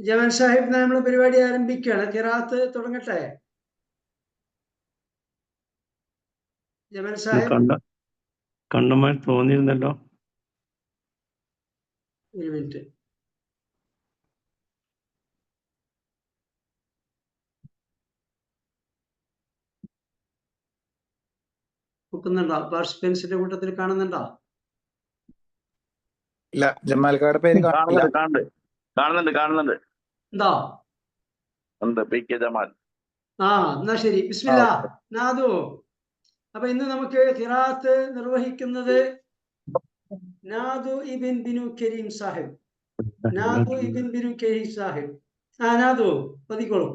Jamal Sahib, നമ്മൾ പരിപാടി ആരംഭിക്കുകയാണ്. ഖിറാത്ത് തുടങ്ങട്ടെ. ജമാൽ സാഹിബ് കണ്ടമായി തോന്നിയിരുന്നല്ലോ. ഒരു മിനിറ്റ്. നോക്കുന്നുണ്ടോ? പാർട്ടിസിപ്പൻസിന്റെ കൂട്ടത്തിൽ കാണുന്നുണ്ടോ? ഇല്ല, ജമാൽക്കാരുടെ പേര് കാണുന്നുണ്ട്. ഉണ്ടോ? ഉണ്ട്, പി കെ ജമാൽ. എന്നാ ശരി. ബിസ്മില്ലാ നാദു. അപ്പൊ ഇന്ന് നമുക്ക് ഖിറാത്ത് നിർവഹിക്കുന്നത് നാദു ഇബിൻ ബിനു കരീം സാഹിബ്. നാദു ഇബിൻ ബിനു കരീം സാഹിബ്. നാദു പതിക്കോളൂ.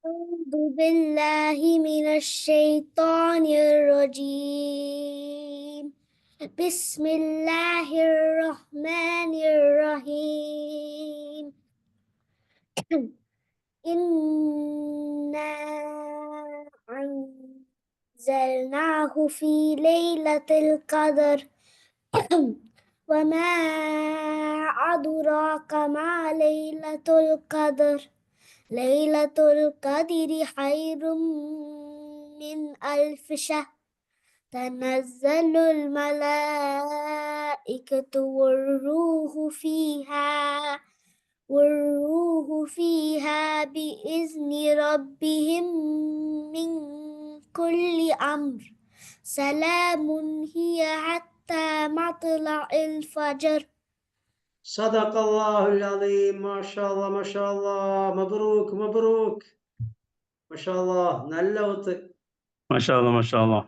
أعوذ بالله من الشيطان الرجيم. بسم الله الرحمن الرحيم. إنا أنزلناه في ليلة القدر وما أدراك ما ليلة القدر. ليلة القدر خير من 1000 شهر. تنزل الملائكة والروح فيها بإذن ربهم من كل أمر. سلام هي حتى مطلع الفجر. صدق الله العظيم. ما شاء الله ما شاء الله. مبروك مبروك. ما شاء الله. നല്ല ഒത്ത്. ما شاء الله ما شاء الله.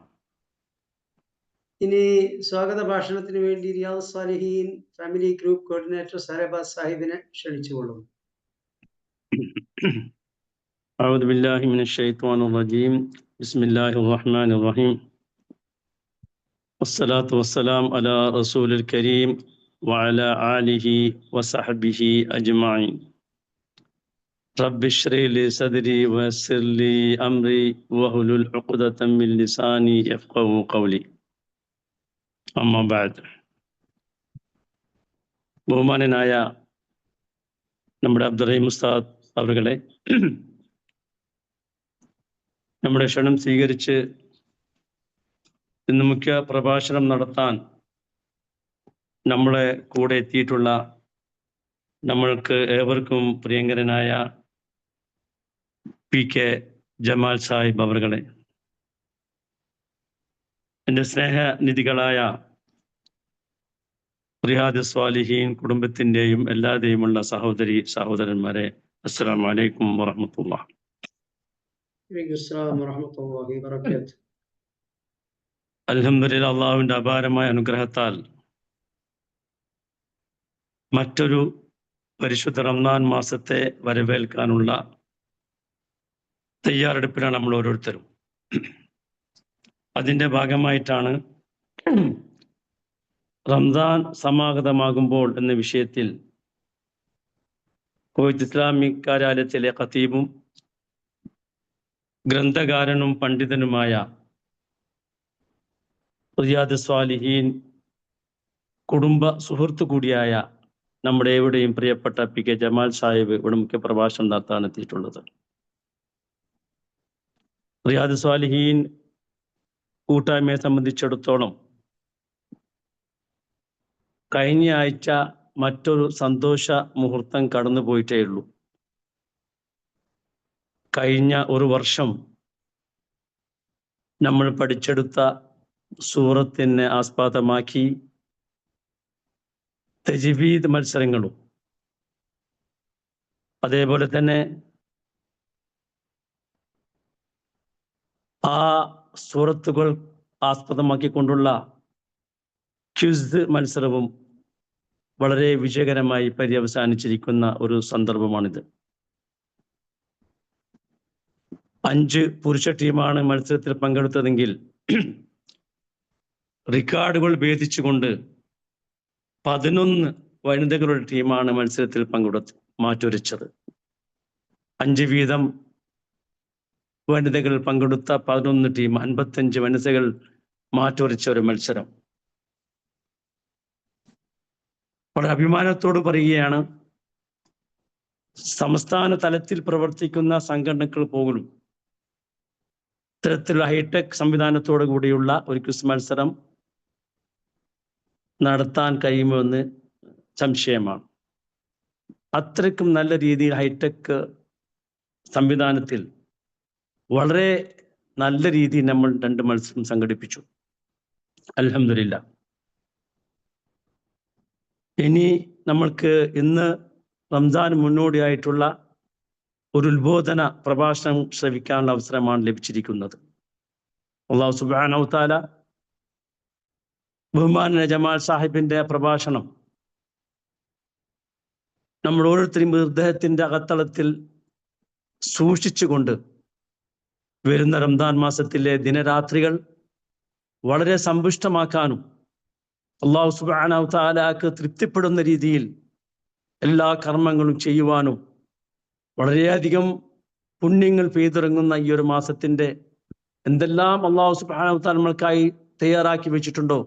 ഇനി സ്വാഗത ഭാഷണത്തിന് വേണ്ടി റിയാദ് സാലിഹീൻ ഫാമിലി ഗ്രൂപ്പ് കോർഡിനേറ്റർ സരബാദ് സാഹിബിനെ ക്ഷണിച്ചുകൊള്ളുന്നു. أعوذ بالله من الشيطان الرجيم. بسم الله الرحمن الرحيم. والصلاة والسلام على رسول الكريم وعلى آله وصحبه أجمعين. رب اشرح لي صدري ويسر لي أمري واحلل عقدة من لساني يفقهوا قولي. أما بعد. ബഹുമാനനായ നമ്മുടെ അബ്ദുറഹീം ഉസ്താദ് അവരുകളെ, നമ്മുടെ ക്ഷണം സ്വീകരിച്ച് ഇന്ന് മുഖ്യ പ്രഭാഷണം നടത്താൻ നമ്മളെ കൂടെ എത്തിയിട്ടുള്ള നമ്മൾക്ക് ഏവർക്കും പ്രിയങ്കരനായ പി കെ ജമാൽ സാഹിബ് അവരുകളെ, എൻ്റെ സ്നേഹനിധികളായ റിയാദ് സ്വാലിഹീൻ കുടുംബത്തിൻ്റെയും എല്ലാതെയുമുള്ള സഹോദരി സഹോദരന്മാരെ, അസ്സലാമു അലൈക്കും വറഹ്മത്തുള്ളാഹി. അൽഹംദുലില്ലാഹ്, അള്ളാഹുവിൻ്റെ അപാരമായ അനുഗ്രഹത്താൽ മറ്റൊരു പരിശുദ്ധ റമദാൻ മാസത്തെ വരവേൽക്കാനുള്ള തയ്യാറെടുപ്പിലാണ് നമ്മൾ ഓരോരുത്തരും. അതിൻ്റെ ഭാഗമായിട്ടാണ് റംസാൻ സമാഗതമാകുമ്പോൾ എന്ന വിഷയത്തിൽ കുവൈത്ത് ഇസ്ലാമിക് കാര്യാലയത്തിലെ ഖതീബും ഗ്രന്ഥകാരനും പണ്ഡിതനുമായ റിയാദ് സ്വാലിഹീൻ കുടുംബ സുഹൃത്തു കൂടിയായ നമ്മുടെ എവിടെയും പ്രിയപ്പെട്ട പി കെ ജമാൽ സാഹിബ് ഇവിടെ മുഖ്യ പ്രഭാഷണം നടത്താൻ എത്തിയിട്ടുള്ളത്. റിയാദ് സ്വാലിഹീൻ കൂട്ടായ്മയെ സംബന്ധിച്ചിടത്തോളം കഴിഞ്ഞ ആഴ്ച മറ്റൊരു സന്തോഷ മുഹൂർത്തം കടന്നു പോയിട്ടേ ഉള്ളൂ. കഴിഞ്ഞ ഒരു വർഷം നമ്മൾ പഠിച്ചെടുത്ത സൂറത്തിനെ ആസ്പദമാക്കി തജ്വീദ് മത്സരങ്ങളും അതേപോലെ തന്നെ ആ സൂറത്തുകൾ ആസ്പദമാക്കിക്കൊണ്ടുള്ള ക്വിസ് മത്സരവും വളരെ വിജയകരമായി പര്യവസാനിച്ചിരിക്കുന്ന ഒരു സന്ദർഭമാണിത്. 5 പുരുഷ ടീമാണ് മത്സരത്തിൽ പങ്കെടുത്തതെങ്കിൽ റിക്കാർഡുകൾ ഭേദിച്ചുകൊണ്ട് 11 വനിതകളുടെ ടീമാണ് മത്സരത്തിൽ മാറ്റുരച്ചത്. 5 വീതം വനിതകൾ പങ്കെടുത്ത 11 ടീം, 55 വനിതകൾ മാറ്റുരച്ച ഒരു മത്സരം. വളരെ അഭിമാനത്തോട് പറയുകയാണ്, സംസ്ഥാന തലത്തിൽ പ്രവർത്തിക്കുന്ന സംഘടനകൾ പോലും ഇത്തരത്തിലുള്ള ഹൈടെക് സംവിധാനത്തോടു കൂടിയുള്ള ഒരു ക്വിസ് മത്സരം നടത്താൻ കഴിയുമെന്ന് സംശയമാണ്. അത്രയ്ക്കും നല്ല രീതിയിൽ ഹൈടെക് സംവിധാനത്തിൽ വളരെ നല്ല രീതിയിൽ നമ്മൾ 2 മത്സരം സംഘടിപ്പിച്ചു. അൽഹംദുലില്ലാ. ഇനി നമ്മൾക്ക് ഇന്ന് റംസാൻ മുന്നോടിയായിട്ടുള്ള ഒരു ഉത്ബോധന പ്രഭാഷണം ശ്രവിക്കാനുള്ള അവസരമാണ് ലഭിച്ചിരിക്കുന്നത്. അല്ലാഹു സുബ്ഹാനഹു വ തആല ബഹുമാനനായ ജമാൽ സാഹിബിന്റെ പ്രഭാഷണം നമ്മൾ ഓരോരുത്തരും ഹൃദയത്തിന്റെ അകത്തളത്തിൽ സൂക്ഷിച്ചുകൊണ്ട് വരുന്ന റംദാൻ മാസത്തിലെ ദിനരാത്രികൾ വളരെ സമ്പുഷ്ടമാക്കാനും അല്ലാഹു സുബ്ഹാനഹു വ തആലക്ക് തൃപ്തിപ്പെടുന്ന രീതിയിൽ എല്ലാ കർമ്മങ്ങളും ചെയ്യുവാനും വളരെയധികം പുണ്യങ്ങൾ പെയ്തിറങ്ങുന്ന ഈ ഒരു മാസത്തിന്റെ എന്തെല്ലാം അല്ലാഹു സുബ്ഹാനഹു വ തആല നമ്മൾക്കായി തയ്യാറാക്കി വെച്ചിട്ടുണ്ടോ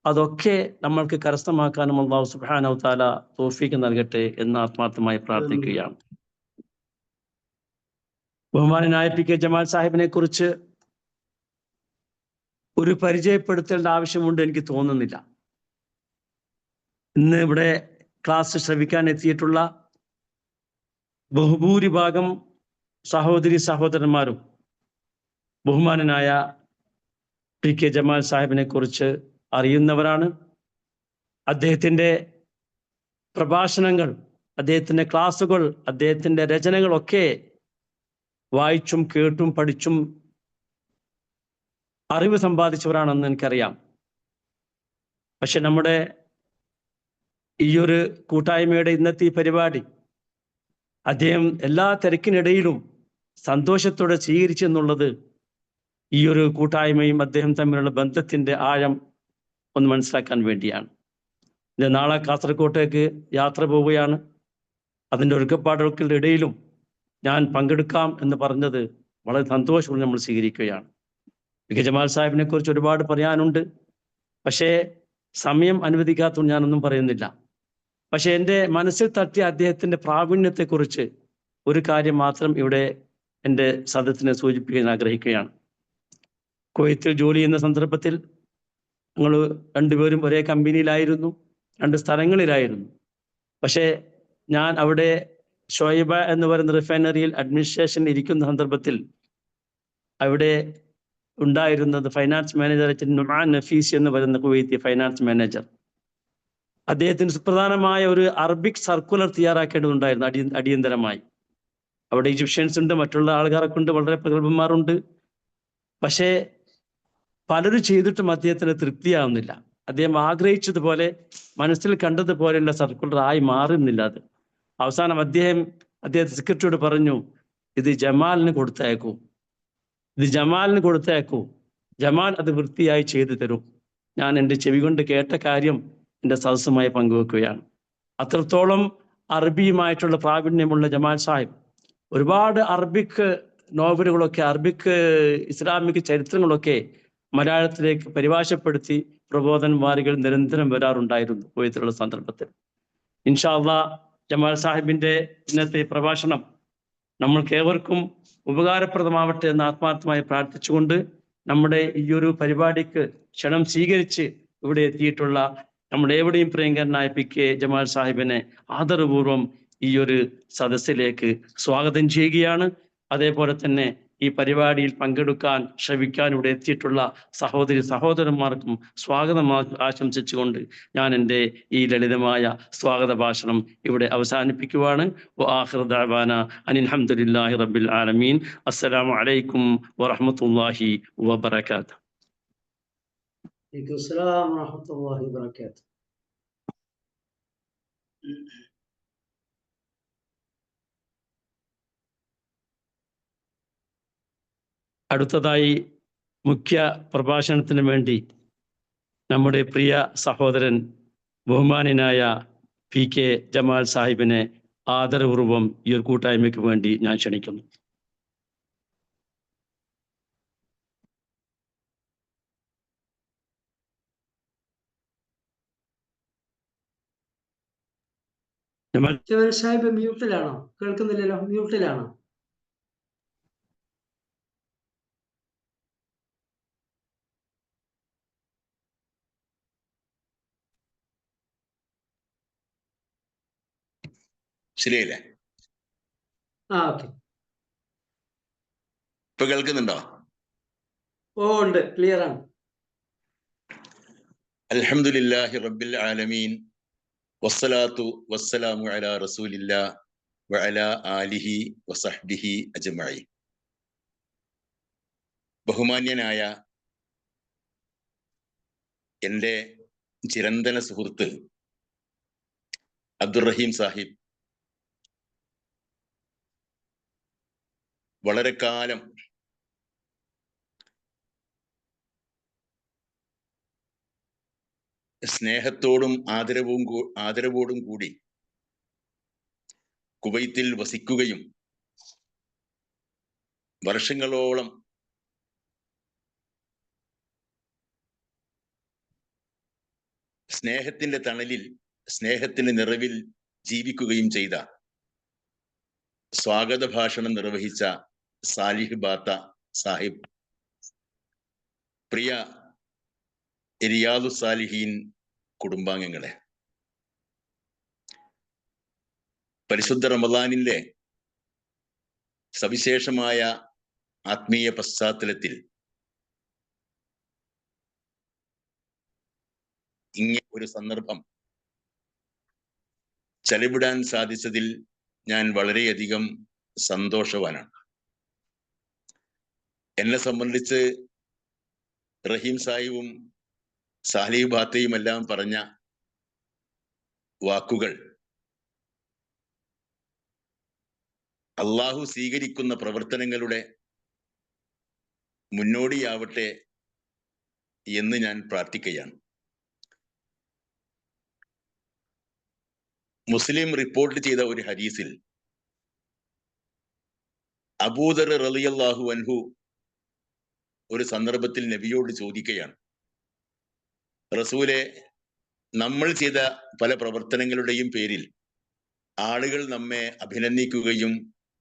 അതൊക്കെ നമ്മൾക്ക് കരസ്ഥമാക്കാനും അല്ലാഹു സുബ്ഹാനഹു വ തആല തൗഫീഖ് നൽകട്ടെ എന്ന് ആത്മാർത്ഥമായി പ്രാർത്ഥിക്കുകയാണ്. ബഹുമാനനായ പി കെ ജമാൽ സാഹിബിനെ കുറിച്ച് ഒരു പരിചയപ്പെടുത്തേണ്ട ആവശ്യമുണ്ട് എനിക്ക് തോന്നുന്നില്ല. ഇന്ന് ഇവിടെ ക്ലാസ് ശ്രവിക്കാൻ എത്തിയിട്ടുള്ള ബഹുഭൂരിഭാഗം സഹോദരി സഹോദരന്മാരും ബഹുമാനനായ പി കെ ജമാൽ സാഹിബിനെ കുറിച്ച് അറിയുന്നവരാണ്. അദ്ദേഹത്തിൻ്റെ പ്രഭാഷണങ്ങൾ, അദ്ദേഹത്തിൻ്റെ ക്ലാസ്സുകൾ, അദ്ദേഹത്തിൻ്റെ രചനകളൊക്കെ വായിച്ചും കേട്ടും പഠിച്ചും അറിവ് സമ്പാദിച്ചവരാണെന്ന് എനിക്കറിയാം. പക്ഷെ നമ്മുടെ ഈ ഒരു കൂട്ടായ്മയുടെ ഇന്നത്തെ ഈ പരിപാടി അദ്ദേഹം എല്ലാ തിരക്കിനിടയിലും സന്തോഷത്തോടെ സ്വീകരിച്ചെന്നുള്ളത് ഈ ഒരു കൂട്ടായ്മയും അദ്ദേഹം തമ്മിലുള്ള ബന്ധത്തിന്റെ ആഴം ഒന്ന് മനസ്സിലാക്കാൻ വേണ്ടിയാണ്. ഇത് നാളെ കാസർഗോട്ടേക്ക് യാത്ര പോവുകയാണ്. അതിൻ്റെ ഒരുക്കപ്പാടുകൾക്കുള്ള ഇടയിലും ഞാൻ പങ്കെടുക്കാം എന്ന് പറഞ്ഞത് വളരെ സന്തോഷവും നമ്മൾ സ്വീകരിക്കുകയാണ്. പി കെ ജമാൽ സാഹിബിനെ കുറിച്ച് ഒരുപാട് പറയാനുണ്ട്. പക്ഷേ സമയം അനുവദിക്കാത്തതുകൊണ്ട് ഞാനൊന്നും പറയുന്നില്ല. പക്ഷെ എൻ്റെ മനസ്സിൽ തട്ടിയ അദ്ദേഹത്തിൻ്റെ പ്രാവീണ്യത്തെക്കുറിച്ച് ഒരു കാര്യം മാത്രം ഇവിടെ എൻ്റെ സദസ്സിനെ സൂചിപ്പിക്കാൻ ആഗ്രഹിക്കുകയാണ്. കുവൈത്തിൽ ജോലി ചെയ്യുന്ന സന്ദർഭത്തിൽ ഞങ്ങൾ രണ്ടുപേരും ഒരേ കമ്പനിയിലായിരുന്നു, 2 സ്ഥലങ്ങളിലായിരുന്നു. പക്ഷേ ഞാൻ അവിടെ ഷോയിബ എന്ന് പറയുന്ന റിഫൈനറിയിൽ അഡ്മിനിസ്ട്രേഷനിൽ ഇരിക്കുന്ന സന്ദർഭത്തിൽ അവിടെ ഉണ്ടായിരുന്നത് ഫൈനാൻസ് മാനേജർ നുമാൻ നഫീസ് എന്ന് പറയുന്ന കുവൈത്തി ഫൈനാൻസ് മാനേജർ. അദ്ദേഹത്തിന് സുപ്രധാനമായ ഒരു അറബിക് സർക്കുലർ തയ്യാറാക്കേണ്ടതുണ്ടായിരുന്നു അടിയന്തരമായി. അവിടെ ഈജിപ്ഷ്യൻസ് ഉണ്ട്, മറ്റുള്ള ആൾക്കാരൊക്കെ ഉണ്ട്, വളരെ പ്രഗത്ഭന്മാരുണ്ട്. പക്ഷേ പലരും ചെയ്തിട്ടും അദ്ദേഹത്തിന് തൃപ്തിയാവുന്നില്ല. അദ്ദേഹം ആഗ്രഹിച്ചതുപോലെ, മനസ്സിൽ കണ്ടതുപോലെയുള്ള സർക്കുലർ ആയി മാറുന്നില്ല അത്. അവസാനം അദ്ദേഹത്തെ സെക്രട്ടറിയോട് പറഞ്ഞു, ഇത് ജമാലിന് കൊടുത്തയക്കൂ, ജമാൽ അത് വൃത്തിയായി ചെയ്തു തരും. ഞാൻ എൻ്റെ ചെവി കൊണ്ട് കേട്ട കാര്യം എൻ്റെ സദസ്സുമായി പങ്കുവെക്കുകയാണ്. അത്രത്തോളം അറബിയുമായിട്ടുള്ള പ്രാവീണ്യമുള്ള ജമാൽ സാഹിബ് ഒരുപാട് അറബിക് നോവലുകളൊക്കെ, അറബിക് ഇസ്ലാമിക് ചരിത്രങ്ങളൊക്കെ മലയാളത്തിലേക്ക് പരിഭാഷപ്പെടുത്തി പ്രബോധനവാരികൾ നിരന്തരം വരാറുണ്ടായിരുന്നു കുവൈത്തിലുള്ള സന്ദർഭത്തിൽ. ഇൻഷാ അല്ലാഹ് ജമാൽ സാഹിബിന്റെ ഇന്നത്തെ പ്രഭാഷണം നമ്മൾക്ക് ഏവർക്കും ഉപകാരപ്രദമാവട്ടെ എന്ന് ആത്മാർത്ഥമായി പ്രാർത്ഥിച്ചുകൊണ്ട് നമ്മുടെ ഈ ഒരു പരിപാടിക്ക് ക്ഷണം സ്വീകരിച്ച് ഇവിടെ എത്തിയിട്ടുള്ള നമ്മുടെ എവിടെയും പ്രിയങ്കരനായ പി കെ ജമാൽ സാഹിബിനെ ആദരപൂർവ്വം ഈ ഒരു സദസ്സിലേക്ക് സ്വാഗതം ചെയ്യുകയാണ്. അതേപോലെ തന്നെ ഈ പരിപാടിയിൽ പങ്കെടുക്കാൻ ശ്രവിക്കാൻ ഇവിടെ എത്തിയിട്ടുള്ള സഹോദരി സഹോദരന്മാർക്കും സ്വാഗതം ആശംസിച്ചുകൊണ്ട് ഞാൻ എൻ്റെ ഈ ലളിതമായ സ്വാഗത ഭാഷണം ഇവിടെ അവസാനിപ്പിക്കുവാണ്. വആഖിറു ദഅവാന അനിൽ ഹംദുലില്ലാഹി റബ്ബിൽ ആലമീൻ. അസ്സലാമു അലൈക്കും വറഹ്മത്തുള്ളാഹി വബറകാതുഹു. വലൈക്കും അസ്സലാം വറഹ്മത്തുള്ളാഹി വബറകാതുഹു. അടുത്തതായി മുഖ്യ പ്രഭാഷണത്തിന് വേണ്ടി നമ്മുടെ പ്രിയ സഹോദരൻ ബഹുമാന്യനായ പി കെ ജമാൽ സാഹിബിനെ ആദരപൂർവ്വം ഈ ഒരു കൂട്ടായ്മയ്ക്ക് വേണ്ടി ഞാൻ ക്ഷണിക്കുന്നു. ജമൽ സാഹിബ് മ്യൂട്ടിലാണോ? കേൾക്കുന്നില്ലല്ലോ, മ്യൂട്ടിലാണോ? ശരിയല്ലേ? ഓക്കെ. ഇപ്പൊ കേൾക്കുന്നുണ്ടോ? ഓ ഉണ്ട്, ക്ലിയർ ആണ്. അൽഹംദുലില്ലാഹി റബ്ബിൽ ആലമീൻ വസ്സലാത്തു വസ്സലാമു അലാ റസൂലില്ലാഹ് വഅലാ ആലിഹി വസഹ്ബിഹി അജ്മഈൻ. ബഹുമാന്യനായ എൻ്റെ ചിരന്തന സുഹൃത്ത് അബ്ദുറഹീം സാഹിബ് വളരെ കാലം സ്നേഹത്തോടും ആദരവോടും കൂടി കുവൈത്തിൽ വസിക്കുകയും വർഷങ്ങളോളം സ്നേഹത്തിന്റെ തണലിൽ, സ്നേഹത്തിന്റെ നിറവിൽ ജീവിക്കുകയും ചെയ്ത സ്വാഗത ഭാഷണം നിർവഹിച്ച സാലിഹ് ബാത്ത സാഹിബ്, പ്രിയ റിയാദു സാലിഹീൻ കുടുംബാംഗങ്ങളെ, പരിശുദ്ധ റമദാനിലെ സവിശേഷമായ ആത്മീയ പശ്ചാത്തലത്തിൽ ഇങ്ങനെ ഒരു സന്ദർഭം ചെലവിടാൻ സാധിച്ചതിൽ ഞാൻ വളരെയധികം സന്തോഷവാനാണ്. എന്നെ സംബന്ധിച്ച് റഹീം സാഹിബും സാലിഹ് ബാത്തയും എല്ലാം പറഞ്ഞ വാക്കുകൾ അള്ളാഹു സ്വീകരിക്കുന്ന പ്രവർത്തനങ്ങളുടെ മുന്നോടിയാവട്ടെ എന്ന് ഞാൻ പ്രാർത്ഥിക്കുകയാണ്. മുസ്ലിം റിപ്പോർട്ട് ചെയ്ത ഒരു ഹദീസിൽ അബൂദർ റളിയല്ലാഹു അൻഹു ഒരു സന്ദർഭത്തിൽ നബിയോട് ചോദിക്കുകയാണ്, റസൂലെ, നമ്മൾ ചെയ്ത പല പ്രവർത്തനങ്ങളുടെയും പേരിൽ ആളുകൾ നമ്മെ അഭിനന്ദിക്കുകയും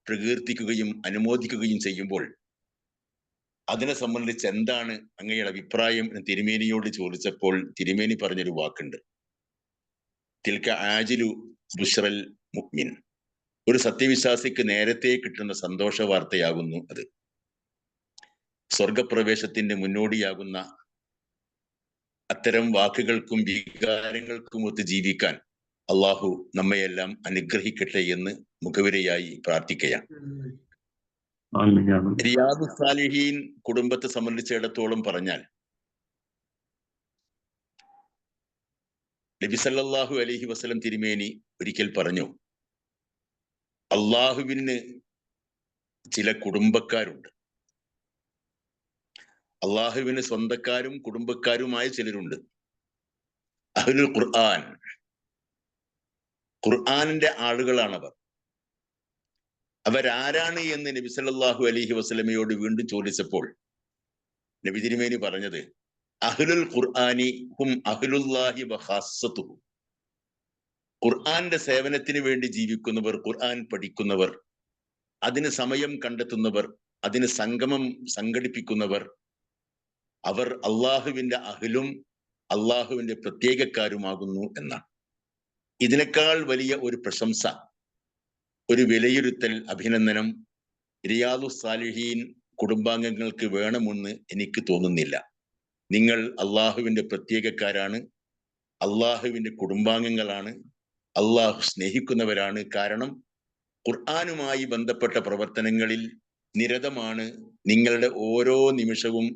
പ്രകീർത്തിക്കുകയും അനുമോദിക്കുകയും ചെയ്യുമ്പോൾ അതിനെ സംബന്ധിച്ച് എന്താണ് അങ്ങയുടെ അഭിപ്രായം എന്ന് തിരുമേനിയോട് ചോദിച്ചപ്പോൾ തിരുമേനി പറഞ്ഞൊരു വാക്കുണ്ട്, തിൽക ആജിലു ബുശ്റൽ മുഅ്മിൻ. ഒരു സത്യവിശ്വാസിക്ക് നേരത്തെ കിട്ടുന്ന സന്തോഷ വാർത്തയാകുന്നു അത്. സ്വർഗപ്രവേശത്തിന്റെ മുന്നോടിയാകുന്ന അത്തരം വാക്കുകൾക്കും വികാരങ്ങൾക്കും ഒത്ത് ജീവിക്കാൻ അള്ളാഹു നമ്മയെല്ലാം അനുഗ്രഹിക്കട്ടെ എന്ന് മുഖവിരയായി പ്രാർത്ഥിക്കുകയാണ്. റിയാദു സാലിഹീൻ കുടുംബത്തെ സംബന്ധിച്ചിടത്തോളം പറഞ്ഞാൽ, നബി സല്ലല്ലാഹു അലൈഹി വസല്ലം തിരുമേനി ഒരിക്കൽ പറഞ്ഞു, അള്ളാഹുവിന് ചില കുടുംബക്കാരുണ്ട്. അള്ളാഹുവിന് സ്വന്തക്കാരും കുടുംബക്കാരുമായ ചിലരുണ്ട്. അഹ്ലുൽ ഖുർആൻ, ഖുർആനിന്റെ ആളുകളാണവർ. അവരാരാണ് എന്ന് നബി സല്ലല്ലാഹു അലൈഹി വസല്ലമയോട് വീണ്ടും ചോദിച്ചപ്പോൾ നബി തിരുമേനി പറഞ്ഞത്, അഹ്ലുൽ ഖുർആനി ഹും അഹ്ലുല്ലാഹി വഖാസ്സതുഹു. ഖുർആന്റെ സേവനത്തിന് വേണ്ടി ജീവിക്കുന്നവർ, ഖുർആൻ പഠിക്കുന്നവർ, അതിന് സമയം കണ്ടെത്തുന്നവർ, അതിന് സംഗമം സംഘടിപ്പിക്കുന്നവർ, അവർ അള്ളാഹുവിന്റെ അഹ്ലും അള്ളാഹുവിന്റെ പ്രത്യേകക്കാരുമാകുന്നു എന്നാണ്. ഇതിനേക്കാൾ വലിയ ഒരു പ്രശംസ, ഒരു വിലയിരുത്തൽ, അഭിനന്ദനം റിയാദു സാലിഹീൻ കുടുംബാംഗങ്ങൾക്ക് വേണമെന്ന് എനിക്ക് തോന്നുന്നില്ല. നിങ്ങൾ അള്ളാഹുവിന്റെ പ്രത്യേകക്കാരാണ്, അള്ളാഹുവിന്റെ കുടുംബാംഗങ്ങളാണ്, അള്ളാഹു സ്നേഹിക്കുന്നവരാണ്. കാരണം ഖുർആനുമായി ബന്ധപ്പെട്ട പ്രവർത്തനങ്ങളിൽ നിരതമാണ് നിങ്ങളുടെ ഓരോ നിമിഷവും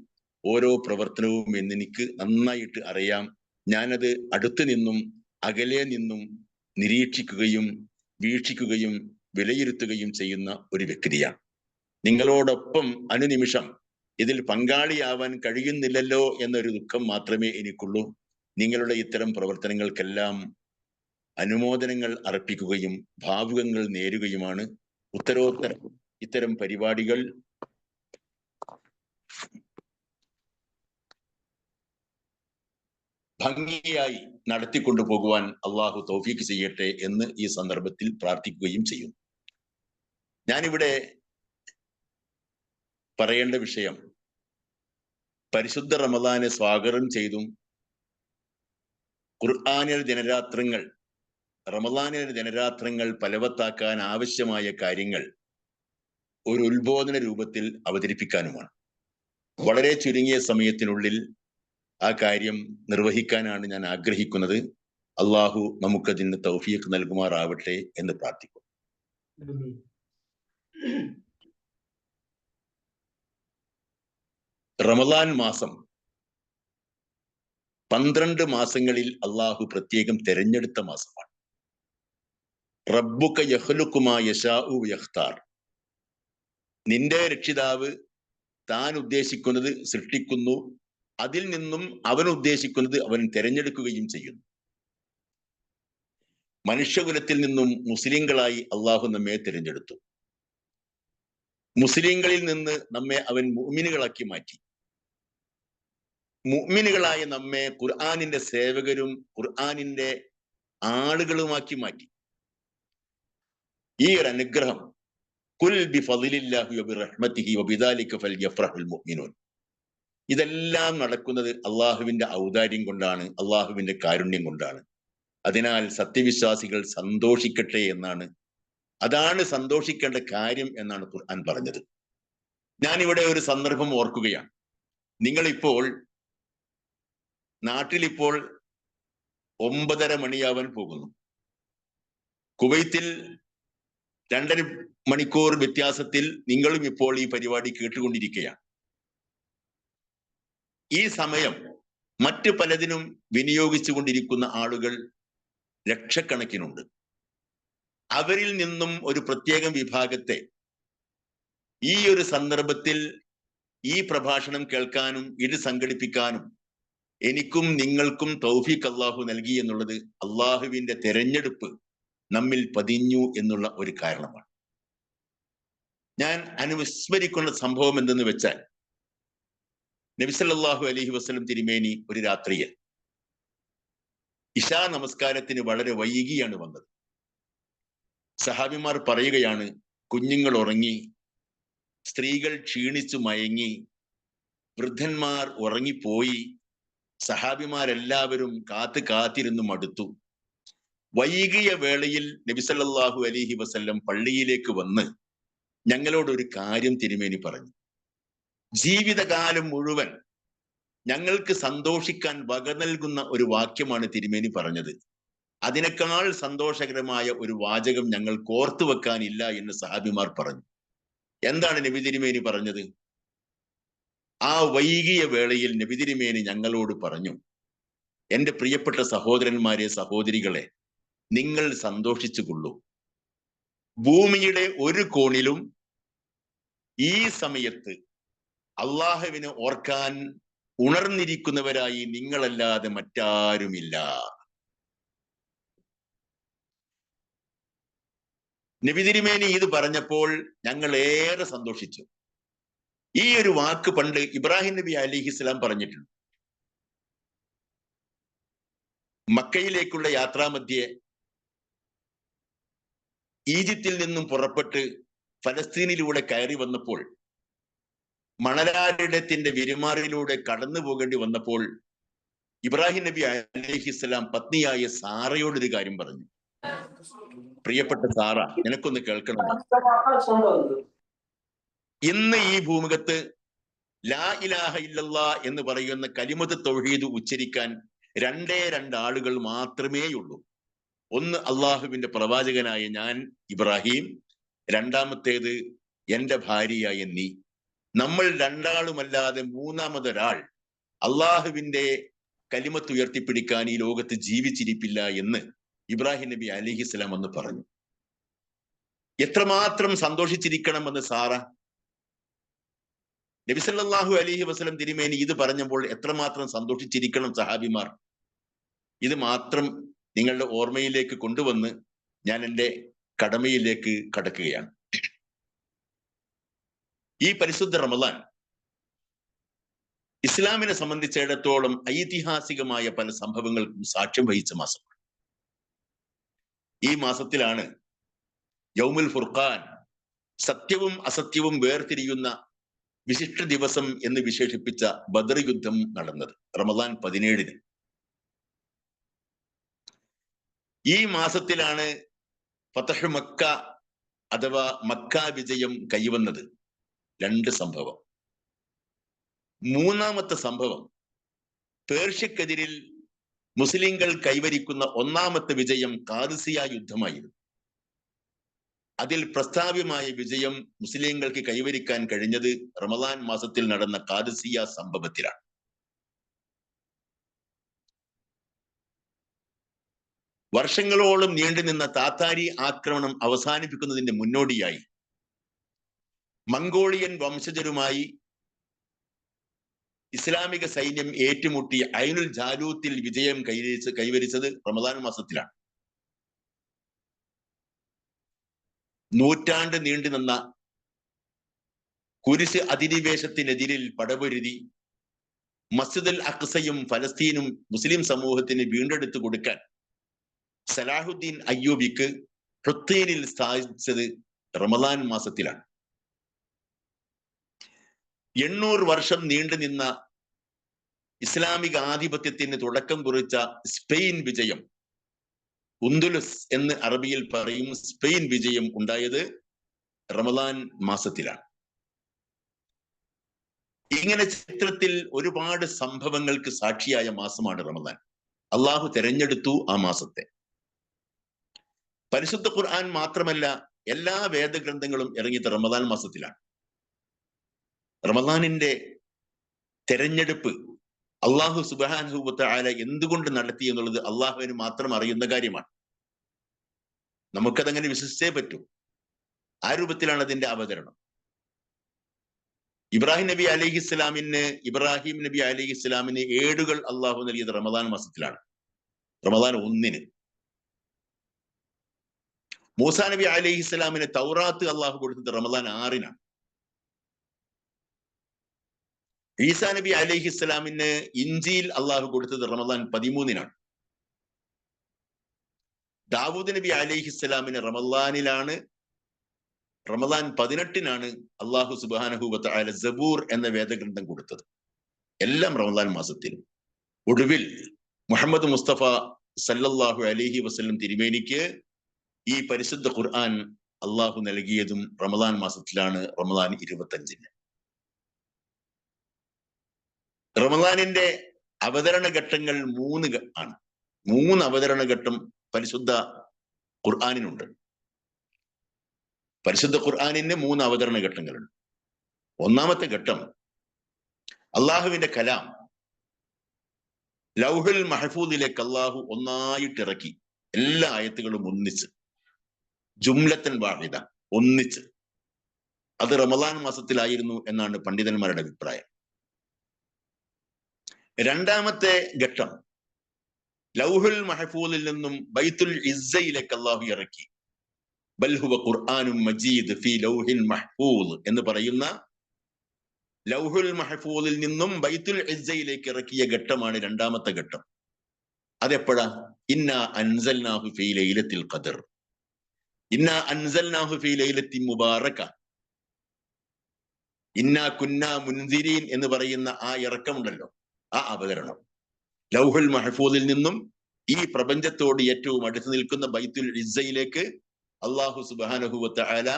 ഓരോ പ്രവർത്തനവും എന്നെനിക്ക് നന്നായിട്ട് അറിയാം. ഞാനത് അടുത്തു നിന്നും അകലെ നിന്നും നിരീക്ഷിക്കുകയും വീക്ഷിക്കുകയും വിലയിരുത്തുകയും ചെയ്യുന്ന ഒരു വ്യക്തിയാണ്. നിങ്ങളോടൊപ്പം അനുനിമിഷം ഇതിൽ പങ്കാളിയാവാൻ കഴിയുന്നില്ലല്ലോ എന്നൊരു ദുഃഖം മാത്രമേ എനിക്കുള്ളൂ. നിങ്ങളുടെ ഇത്തരം പ്രവർത്തനങ്ങൾക്കെല്ലാം അനുമോദനങ്ങൾ അർപ്പിക്കുകയും ഭാവുകങ്ങൾ നേരുകയുമാണ്. ഉത്തരോത്തരം ഇത്തരം പരിപാടികൾ ഭംഗിയായി നടത്തിക്കൊണ്ടു പോകുവാൻ അള്ളാഹു തൗഫീക്ക് ചെയ്യട്ടെ എന്ന് ഈ സന്ദർഭത്തിൽ പ്രാർത്ഥിക്കുകയും ചെയ്യും. ഞാനിവിടെ പറയേണ്ട വിഷയം പരിശുദ്ധ റമദാനെ സ്വാഗതം ചെയ്തും ഖുർആനിലെ ദിനരാത്രങ്ങൾ റമദാനിലെ ദിനരാത്രങ്ങൾ ഫലവത്താക്കാൻ ആവശ്യമായ കാര്യങ്ങൾ ഒരു ഉത്ബോധന രൂപത്തിൽ അവതരിപ്പിക്കാനുമാണ്. വളരെ ചുരുങ്ങിയ സമയത്തിനുള്ളിൽ ആ കാര്യം നിർവഹിക്കാനാണ് ഞാൻ ആഗ്രഹിക്കുന്നത്. അള്ളാഹു നമുക്കതിന് തൗഫീഖ് നൽകുമാറാവട്ടെ എന്ന് പ്രാർത്ഥിക്കും. റമദാൻ മാസം 12 മാസങ്ങളിൽ അള്ളാഹു പ്രത്യേകം തെരഞ്ഞെടുത്ത മാസമാണ്. റബ്ബുക യഖ്ലുഖു മാ യശാഉ വയഖ്താർ. നിന്റെ രക്ഷിതാവ് താൻ ഉദ്ദേശിക്കുന്നത് സൃഷ്ടിക്കുന്നു, അതിൽ നിന്നും അവൻ ഉദ്ദേശിക്കുന്നത് അവൻ തിരഞ്ഞെടുക്കുകയും ചെയ്യുന്നു. മനുഷ്യകുലത്തിൽ നിന്നും മുസ്ലിങ്ങളായി അള്ളാഹു നമ്മെ തിരഞ്ഞെടുത്തു. മുസ്ലിങ്ങളിൽ നിന്ന് നമ്മെ അവൻ മുഅ്മിനുകളാക്കി മാറ്റി. മുഅ്മിനുകളായ നമ്മെ ഖുർആനിന്റെ സേവകരും ഖുർആനിന്റെ ആളുകളുമാക്കി മാറ്റി. ഈ ഒരു അനുഗ്രഹം കുൽ ബിഫളില്ലാഹി വബിറഹ്മതിഹി വബിദാലിക ഫൽയഫ്റഹുൽ മുഅ്മിനൂൻ. ഇതെല്ലാം നടക്കുന്നത് അള്ളാഹുവിന്റെ ഔദാര്യം കൊണ്ടാണ്, അള്ളാഹുവിന്റെ കാരുണ്യം കൊണ്ടാണ്. അതിനാൽ സത്യവിശ്വാസികൾ സന്തോഷിക്കട്ടെ എന്നാണ്, അതാണ് സന്തോഷിക്കേണ്ട കാര്യം എന്നാണ് ഖുർആൻ പറഞ്ഞത്. ഞാനിവിടെ ഒരു സന്ദർഭം ഓർക്കുകയാണ്. നിങ്ങളിപ്പോൾ നാട്ടിലിപ്പോൾ 9:30 മണിയാവാൻ പോകുന്നു. കുവൈത്തിൽ 2.5 മണിക്കൂർ വ്യത്യാസത്തിൽ നിങ്ങളും ഇപ്പോൾ ഈ പരിപാടി കേട്ടുകൊണ്ടിരിക്കുകയാണ്. ഈ സമയം മറ്റു പലതിനും വിനിയോഗിച്ചു കൊണ്ടിരിക്കുന്ന ആളുകൾ ലക്ഷക്കണക്കിനുണ്ട്. അവരിൽ നിന്നും ഒരു പ്രത്യേക വിഭാഗത്തെ ഈ ഒരു സന്ദർഭത്തിൽ ഈ പ്രഭാഷണം കേൾക്കാനും ഇത് സംഘടിപ്പിക്കാനും എനിക്കും നിങ്ങൾക്കും തൗഫീഖ് അള്ളാഹു നൽകി എന്നുള്ളത് അള്ളാഹുവിന്റെ തെരഞ്ഞെടുപ്പ് നമ്മിൽ പതിഞ്ഞു എന്നുള്ള ഒരു കാരണമാണ്. ഞാൻ അനുസ്മരിക്കുന്ന സംഭവം എന്തെന്ന് വെച്ചാൽ, നബി സല്ലല്ലാഹു അലൈഹി വസല്ലം തിരുമേനി ഒരു രാത്രിയിൽ ഇശാ നമസ്കാരത്തിന് വളരെ വൈകിയാണ് വന്നത്. സഹാബിമാർ പറയുകയാണ്, കുഞ്ഞുങ്ങൾ ഉറങ്ങി, സ്ത്രീകൾ ക്ഷീണിച്ചു മയങ്ങി, വൃദ്ധന്മാർ ഉറങ്ങിപ്പോയി, സഹാബിമാരെല്ലാവരും കാത്തിരുന്നു മടുത്തു. വൈകിയ വേളയിൽ നബി സല്ലല്ലാഹു അലൈഹി വസല്ലം പള്ളിയിലേക്ക് വന്ന് ഞങ്ങളോട് ഒരു കാര്യം തിരുമേനി പറഞ്ഞു. ജീവിതകാലം മുഴുവൻ ഞങ്ങൾക്ക് സന്തോഷിക്കാൻ വക നൽകുന്ന ഒരു വാക്യമാണ് തിരുമേനി പറഞ്ഞത്. അതിനേക്കാൾ സന്തോഷകരമായ ഒരു വാചകം ഞങ്ങൾ ഓർത്തു വെക്കാനില്ല എന്ന് സഹാബിമാർ പറഞ്ഞു. എന്താണ് നബി തിരുമേനി പറഞ്ഞത്? ആ വൈകിയ വേളയിൽ നബി തിരുമേനി ഞങ്ങളോട് പറഞ്ഞു, എന്റെ പ്രിയപ്പെട്ട സഹോദരന്മാരെ, സഹോദരികളെ, നിങ്ങൾ സന്തോഷിച്ചുകൊള്ളൂ. ഭൂമിയുടെ ഒരു കോണിലും ഈ സമയത്ത് അള്ളാഹുവിനെ ഓർക്കാൻ ഉണർന്നിരിക്കുന്നവരായി നിങ്ങളല്ലാതെ മറ്റാരുമില്ല. നബി തിരുമേനി ഇത് പറഞ്ഞപ്പോൾ ഞങ്ങൾ ഏറെ സന്തോഷിച്ചു. ഈ ഒരു വാക്ക് പണ്ട് ഇബ്രാഹിം നബി അലൈഹിസ്സലാം പറഞ്ഞിട്ടുണ്ട്. മക്കയിലേക്കുള്ള യാത്രാമധ്യേ ഈജിപ്തിൽ നിന്നും പുറപ്പെട്ട് ഫലസ്തീനിലൂടെ കയറി വന്നപ്പോൾ, മണലാരിടത്തിന്റെ വിരുമാറിലൂടെ കടന്നു പോകേണ്ടി വന്നപ്പോൾ ഇബ്രാഹിം നബി അലൈഹിസ്സലാം പത്നിയായ സാറയോടൊരു കാര്യം പറഞ്ഞു. പ്രിയപ്പെട്ട സാറ, നിനക്കൊന്ന് കേൾക്കണം. ഇന്ന് ഈ ഭൂമുഖത്ത് ലാ ഇലാഹ ഇല്ലല്ലാ എന്ന് പറയുന്ന കലിമത്ത് തൗഹീദ് ഉച്ചരിക്കാൻ 2 ആളുകൾ മാത്രമേയുള്ളൂ. ഒന്ന് അള്ളാഹുവിന്റെ പ്രവാചകനായ ഞാൻ ഇബ്രാഹിം, രണ്ടാമത്തേത് എന്റെ ഭാര്യയായ നീ. നമ്മൾ 2 ആളുമല്ലാതെ മൂന്നാമതൊരാൾ അള്ളാഹുവിന്റെ കലിമത്ത് ഉയർത്തിപ്പിടിക്കാൻ ഈ ലോകത്ത് ജീവിച്ചിരിപ്പില്ല എന്ന് ഇബ്രാഹിം നബി അലൈഹിസ്സലാം എന്ന് പറഞ്ഞു. എത്രമാത്രം സന്തോഷിച്ചിരിക്കണമെന്ന് സാറ. നബി സല്ലല്ലാഹു അലൈഹി വസല്ലം തിരുമേനി ഇത് പറഞ്ഞപ്പോൾ എത്രമാത്രം സന്തോഷിച്ചിരിക്കണം സഹാബിമാർ. ഇത് മാത്രം നിങ്ങളുടെ ഓർമ്മയിലേക്ക് കൊണ്ടുവന്ന് ഞാൻ എൻ്റെ കടമയിലേക്ക് കടക്കുകയാണ്. ഈ പരിശുദ്ധ റമദാൻ ഇസ്ലാമിനെ സംബന്ധിച്ചിടത്തോളം ഐതിഹാസികമായ പല സംഭവങ്ങൾക്കും സാക്ഷ്യം വഹിച്ച മാസമാണ്. ഈ മാസത്തിലാണ് യൗമുൽ ഫുർഖാൻ, സത്യവും അസത്യവും വേർതിരിയുന്ന വിശിഷ്ട ദിവസം എന്ന് വിശേഷിപ്പിച്ച ബദർ യുദ്ധം നടന്നത്, റമദാൻ 17-ന്. ഈ മാസത്തിലാണ് ഫതഹ് മക്ക അഥവാ മക്ക വിജയം കൈവന്നത്. 2 സംഭവം. മൂന്നാമത്തെ സംഭവം പേർഷ്യക്കെതിരിൽ മുസ്ലിങ്ങൾ കൈവരിക്കുന്ന 1ാമത്തെ വിജയം ഖാദിസിയ യുദ്ധമായിരുന്നു. അതിൽ പ്രസ്താവ്യമായ വിജയം മുസ്ലിങ്ങൾക്ക് കൈവരിക്കാൻ കഴിഞ്ഞത് റമദാൻ മാസത്തിൽ നടന്ന ഖാദിസിയ സംഭവത്തിലാണ്. വർഷങ്ങളോളം നീണ്ടുനിന്ന താത്താരി ആക്രമണം അവസാനിപ്പിക്കുന്നതിന്റെ മുന്നോടിയായി മംഗോളിയൻ വംശജരുമായി ഇസ്ലാമിക സൈന്യം ഏറ്റുമുട്ടി ഐനുൽ ജാലൂത്തിൽ വിജയം കൈവരിച്ചത് റമദാൻ മാസത്തിലാണ്. നൂറ്റാണ്ട് നീണ്ടുനിന്ന കുരിശ് അധിനിവേശത്തിനെതിരിൽ പടപൊരുതി മസ്ജിദുൽ അഖ്സയും ഫലസ്തീനും മുസ്ലിം സമൂഹത്തിന് വീണ്ടെടുത്തു കൊടുക്കാൻ സലാഹുദ്ദീൻ അയ്യൂബിക്ക് ഹുത്തൈനിൽ സ്ഥാപിച്ചത് റമദാൻ മാസത്തിലാണ്. 800 വർഷം നീണ്ടുനിന്ന ഇസ്ലാമിക ആധിപത്യത്തിന് തുടക്കം കുറിച്ച സ്പെയിൻ വിജയം, ഉന്ദുലുസ് എന്ന് അറബിയിൽ പറയും, സ്പെയിൻ വിജയം ഉണ്ടായത് റമദാൻ മാസത്തിലാണ്. ഇങ്ങനെ ചരിത്രത്തിൽ ഒരുപാട് സംഭവങ്ങൾക്ക് സാക്ഷിയായ മാസമാണ് റമദാൻ. അള്ളാഹു തെരഞ്ഞെടുത്തു ആ മാസത്തെ. പരിശുദ്ധ ഖുർആൻ മാത്രമല്ല, എല്ലാ വേദഗ്രന്ഥങ്ങളും ഇറങ്ങിയത് റമദാൻ മാസത്തിലാണ്. റമദാനിന്റെ തെരഞ്ഞെടുപ്പ് അള്ളാഹു സുബ്ഹാനഹു വ തആല എന്തുകൊണ്ട് നടത്തി എന്നുള്ളത് അള്ളാഹുവിന് മാത്രം അറിയുന്ന കാര്യമാണ്. നമുക്കതങ്ങനെ വിശ്വസിച്ചേ പറ്റൂ. ആ രൂപത്തിലാണ് അതിന്റെ അവതരണം. ഇബ്രാഹിം നബി അലൈഹിസ്സലാമിന് ഏടുകൾ അള്ളാഹു നൽകിയത് റമദാൻ മാസത്തിലാണ്, റമദാൻ 1-ന്. മൂസാ നബി അലൈഹിസ്സലാമിന് തൗറാത്ത് അള്ളാഹു കൊടുത്തത് റമദാൻ 6-നാണ്. ഈസാ നബി അലൈഹിസ്സലാമിന് ഇഞ്ചീൽ അള്ളാഹു കൊടുത്തത് റമദാൻ 13-നാണ്. ദാവൂദ് നബി അലൈഹിസ്സലാമിന് റമദാനിലാണ്, റമദാൻ 18-നാണ് അള്ളാഹു സുബ്ഹാനഹു വ തആല സബൂർ എന്ന വേദഗ്രന്ഥം കൊടുത്തത്. എല്ലാം റമദാൻ മാസത്തിൽ. ഒടുവിൽ മുഹമ്മദ് മുസ്തഫ സല്ലല്ലാഹു അലൈഹി വസല്ലം തിരുമേനിക്ക് ഈ പരിശുദ്ധ ഖുർആൻ അള്ളാഹു നൽകിയതും റമദാൻ മാസത്തിലാണ്, റമദാൻ 25-ന്. റമദാനിന്റെ അവതരണ ഘട്ടങ്ങൾ 3 ആണ്. 3 അവതരണ ഘട്ടം പരിശുദ്ധ ഖുർആനിനുണ്ട്. പരിശുദ്ധ ഖുർആനിന് 3 അവതരണ ഘട്ടങ്ങളുണ്ട്. 1ാമത്തെ ഘട്ടം അള്ളാഹുവിന്റെ കലാം ലൗഹുൽ മഹ്ഫൂദിലേക്ക് അള്ളാഹു ഒന്നായിട്ടിറക്കി, എല്ലാ ആയത്തുകളും ഒന്നിച്ച്, ജുംലത്തൻ വാഹിദ, ഒന്നിച്ച്. അത് റമദാൻ മാസത്തിലായിരുന്നു എന്നാണ് പണ്ഡിതന്മാരുടെ അഭിപ്രായം. 2ാമത്തെ ഘട്ടം ലൗഹുൽ മഹ്ഫൂദിൽ നിന്നും ബൈത്തുൽ ഇസ്സയിലേക്ക് അള്ളാഹു ഇറക്കി. ബൽ ഹുവ ഖുർആനും മജീദ് ഫീ ലൗഹിൽ മഹ്ഫൂദ് എന്ന് പറയുന്ന ലൗഹുൽ മഹ്ഫൂദിൽ നിന്നും ബൈത്തുൽ ഇസ്സയിലേക്ക് ഇറക്കിയ ഘട്ടമാണ് 2ാമത്തെ ഘട്ടം. അതെപ്പോഴാ? ഇന്നാ അൻസൽനാഹു ഫീ ലൈലത്തിൽ ഖദർ, ഇന്നാ അൻസൽനാഹു ഫീ ലൈലത്തിൻ മുബാറക, ഇന്നാ കുന്നാ മുൻദിരീൻ എന്ന് പറയുന്ന ആ ഇറക്കമുണ്ടല്ലോ, ആ അവതരണം. ലൗഹുൽ മഹ്ഫൂദിൽ നിന്നും ഈ പ്രപഞ്ചത്തോട് ഏറ്റവും അടുത്ത് നിൽക്കുന്ന ബൈത്തുൽ ഇസ്സയിലേക്ക് അള്ളാഹു സുബ്ഹാനഹു വ തആല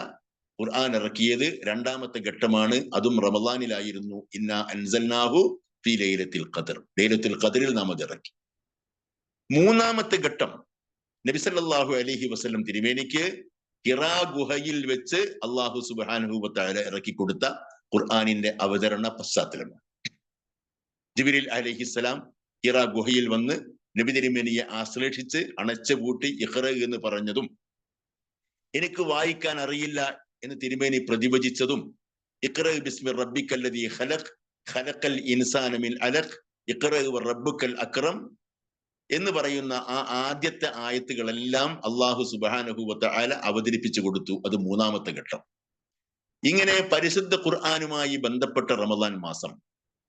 ഖുർആൻ ഇറക്കിയത് 2ാമത്തെ ഘട്ടമാണ്. അതും റമദാനിലായിരുന്നു. ഇന്നാ അൻസൽനാഹു ഫീ ലൈലത്തിൽ ഖദർ, ലൈലത്തുൽ ഖദറിൽ നാം അത് ഇറക്കി. 3ാമത്തെ ഘട്ടം നബി സല്ലല്ലാഹു അലൈഹി വസല്ലം തിരുമേനിക്ക് ഹിറാ ഗുഹയിൽ വെച്ച് അള്ളാഹു സുബ്ഹാനഹു വ തആല ഇറക്കി കൊടുത്ത ഖുർആനിന്റെ അവതരണ പശ്ചാത്തലമാണ്. ജിബ്രീൽ അലൈഹിസ്സലാം ഹിറാ ഗുഹയിൽ വന്ന് നബി തിരുമേനിയെ ആശ്ലേഷിച്ച് അണച്ചു പൂട്ടി ഇഖ്റ എന്ന് പറഞ്ഞതും, എനിക്ക് വായിക്കാൻ അറിയില്ല എന്ന് തിരുമേനി പ്രതിവചിച്ചതും, ഇഖ്റ ബിസ്മി റബ്ബിക്കല്ലദീ ഖലഖ് ഖലഖൽ ഇൻസാന മിൻ അലഖ് ഇഖ്റ വ റബ്ബുക്കൽ അക്രം എന്ന് പറയുന്ന ആ ആദ്യത്തെ ആയത്തുകളെല്ലാം അള്ളാഹു സുബ്ഹാനഹു വ തആല അവതരിപ്പിച്ചു കൊടുത്തു. അത് 3ാമത്തെ ഘട്ടം. ഇങ്ങനെ പരിശുദ്ധ ഖുർആനുമായി ബന്ധപ്പെട്ട റമദാൻ മാസം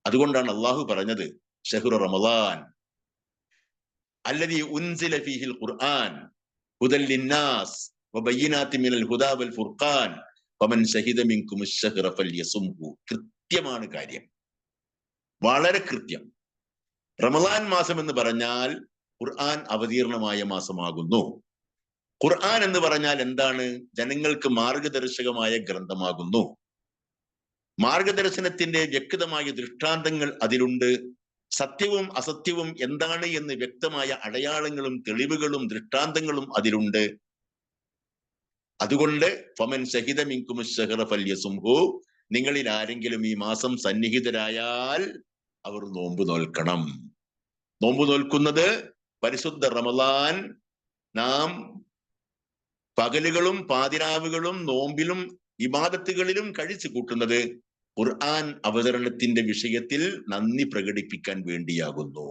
അതുകൊണ്ടാണ് അള്ളാഹു പറഞ്ഞത് ഷഹ്റു റമളാൻ അല്ലദീ ഉൻസില ഫീഹിൽ ഖുർആൻ ഹുദൽ ലിന്നാസ് വബയ്യിനാത്തിൻ മിനൽ ഹുദാ വൽ ഫുർഖാൻ ഫമൻ ശഹിദ മിൻകുമുശ് ശഹ്റ ഫൽയസുംഹു. കൃത്യമാണ് കാര്യം, വളരെ കൃത്യം. റമളാൻ മാസം എന്ന് പറഞ്ഞാൽ ഖുർആൻ അവതീർണമായ മാസമാകുന്നു. ഖുർആൻ എന്ന് പറഞ്ഞാൽ എന്താണ്? ജനങ്ങൾക്ക് മാർഗദർശകമായ ഗ്രന്ഥമാകുന്നു. മാർഗദർശനത്തിന്റെ വ്യക്തമായ ദൃഷ്ടാന്തങ്ങൾ അതിലുണ്ട്. സത്യവും അസത്യവും എന്താണ് എന്ന് വ്യക്തമായ അടയാളങ്ങളും തെളിവുകളും ദൃഷ്ടാന്തങ്ങളും അതിലുണ്ട്. അതുകൊണ്ട് ഫമൻ ശഹിദ മിൻകുമുശ് ശഹ്റ ഫൽയസുംഹു, നിങ്ങളിൽ ആരെങ്കിലും ഈ മാസം സന്നിഹിതരായാൽ അവർ നോമ്പ് നോൽക്കണം. നോമ്പ് നോൽക്കുന്നത് പരിശുദ്ധ റമളാൻ നാം പകലുകളും പാതിരാവുകളും നോമ്പിലും ഇബാദത്തുകളിലും കഴിച്ചു കൂട്ടുന്നത് ഖുർആൻ അവതരണത്തിന്റെ വിഷയത്തിൽ നന്ദി പ്രകടിപ്പിക്കാൻ വേണ്ടിയാകുന്നു.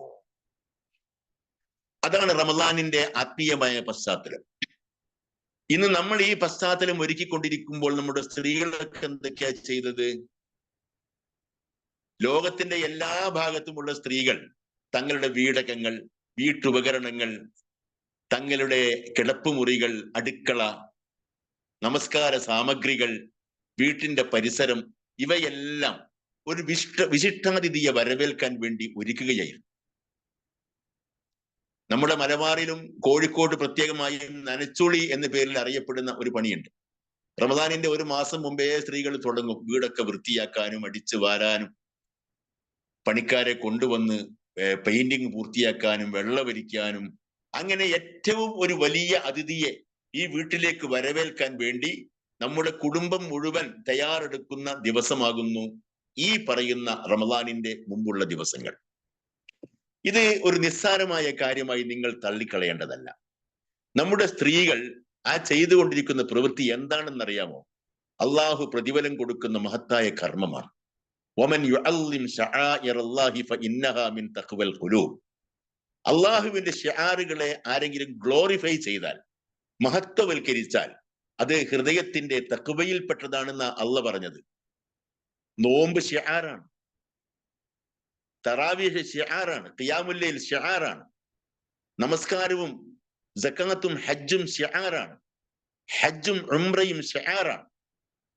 അതാണ് റമളാനിന്റെ ആത്മീയമായ പശ്ചാത്തലം. ഇന്ന് നമ്മൾ ഈ പശ്ചാത്തലം ഒരുക്കിക്കൊണ്ടിരിക്കുമ്പോൾ നമ്മുടെ സ്ത്രീകളൊക്കെ എന്തൊക്കെയാ ചെയ്തത്? ലോകത്തിന്റെ എല്ലാ ഭാഗത്തുമുള്ള സ്ത്രീകൾ തങ്ങളുടെ വീടകങ്ങൾ, വീട്ടുപകരണങ്ങൾ, തങ്ങളുടെ കിടപ്പുമുറികൾ, അടുക്കള, നമസ്കാര സാമഗ്രികൾ, വീട്ടിന്റെ പരിസരം ഇവയെല്ലാം ഒരു വിശിഷ്ടാതിഥിയെ വരവേൽക്കാൻ വേണ്ടി ഒരുക്കുകയായിരുന്നു. നമ്മുടെ മലബാറിലും കോഴിക്കോട് പ്രത്യേകമായും നനച്ചുളി എന്ന പേരിൽ അറിയപ്പെടുന്ന ഒരു പണിയുണ്ട്. റമദാനിന്റെ ഒരു മാസം മുമ്പേ സ്ത്രീകൾ തുടങ്ങും വീടൊക്കെ വൃത്തിയാക്കാനും അടിച്ചു വാരാനും പണിക്കാരെ കൊണ്ടുവന്ന് പെയിന്റിങ് പൂർത്തിയാക്കാനും വെള്ളമരിക്കാനും. അങ്ങനെ ഏറ്റവും ഒരു വലിയ അതിഥിയെ ഈ വീട്ടിലേക്ക് വരവേൽക്കാൻ വേണ്ടി നമ്മുടെ കുടുംബം മുഴുവൻ തയ്യാറെടുക്കുന്ന ദിവസമാകുന്നു ഈ പറയുന്ന റമദാനിന്റെ മുമ്പുള്ള ദിവസങ്ങൾ. ഇത് ഒരു നിസ്സാരമായ കാര്യമായി നിങ്ങൾ തള്ളിക്കളയേണ്ടതല്ല. നമ്മുടെ സ്ത്രീകൾ ആ ചെയ്തുകൊണ്ടിരിക്കുന്ന പ്രവൃത്തി എന്താണെന്നറിയാമോ? അള്ളാഹു പ്രതിഫലം കൊടുക്കുന്ന മഹത്തായ കർമ്മമാണ്. വമൻ യുഅല്ലിം ശആഇറല്ലാഹി ഫഇന്നഹാ മിൻ തഖ്വൽ ഖുലൂബ്. അള്ളാഹുവിന്റെ ശിആറുകളെ ആരെങ്കിലും ഗ്ലോറിഫൈ ചെയ്താൽ, മഹത്വവൽക്കരിച്ചാൽ, അത് ഹൃദയത്തിന്റെ തഖ്വയിൽപ്പെട്ടതാണെന്ന് അള്ളാഹ് പറഞ്ഞത്. നോമ്പ് ശിആറാണ്, തറാവീഹ് ശിആറാണ്, ഖിയാമുൽ ലൈൽ ശിആറാണ്, നമസ്കാരവും സക്കാത്തും ഹജ്ജും ശിആറാണ്, ഹജ്ജും ഉംറയും ശിആറാണ്.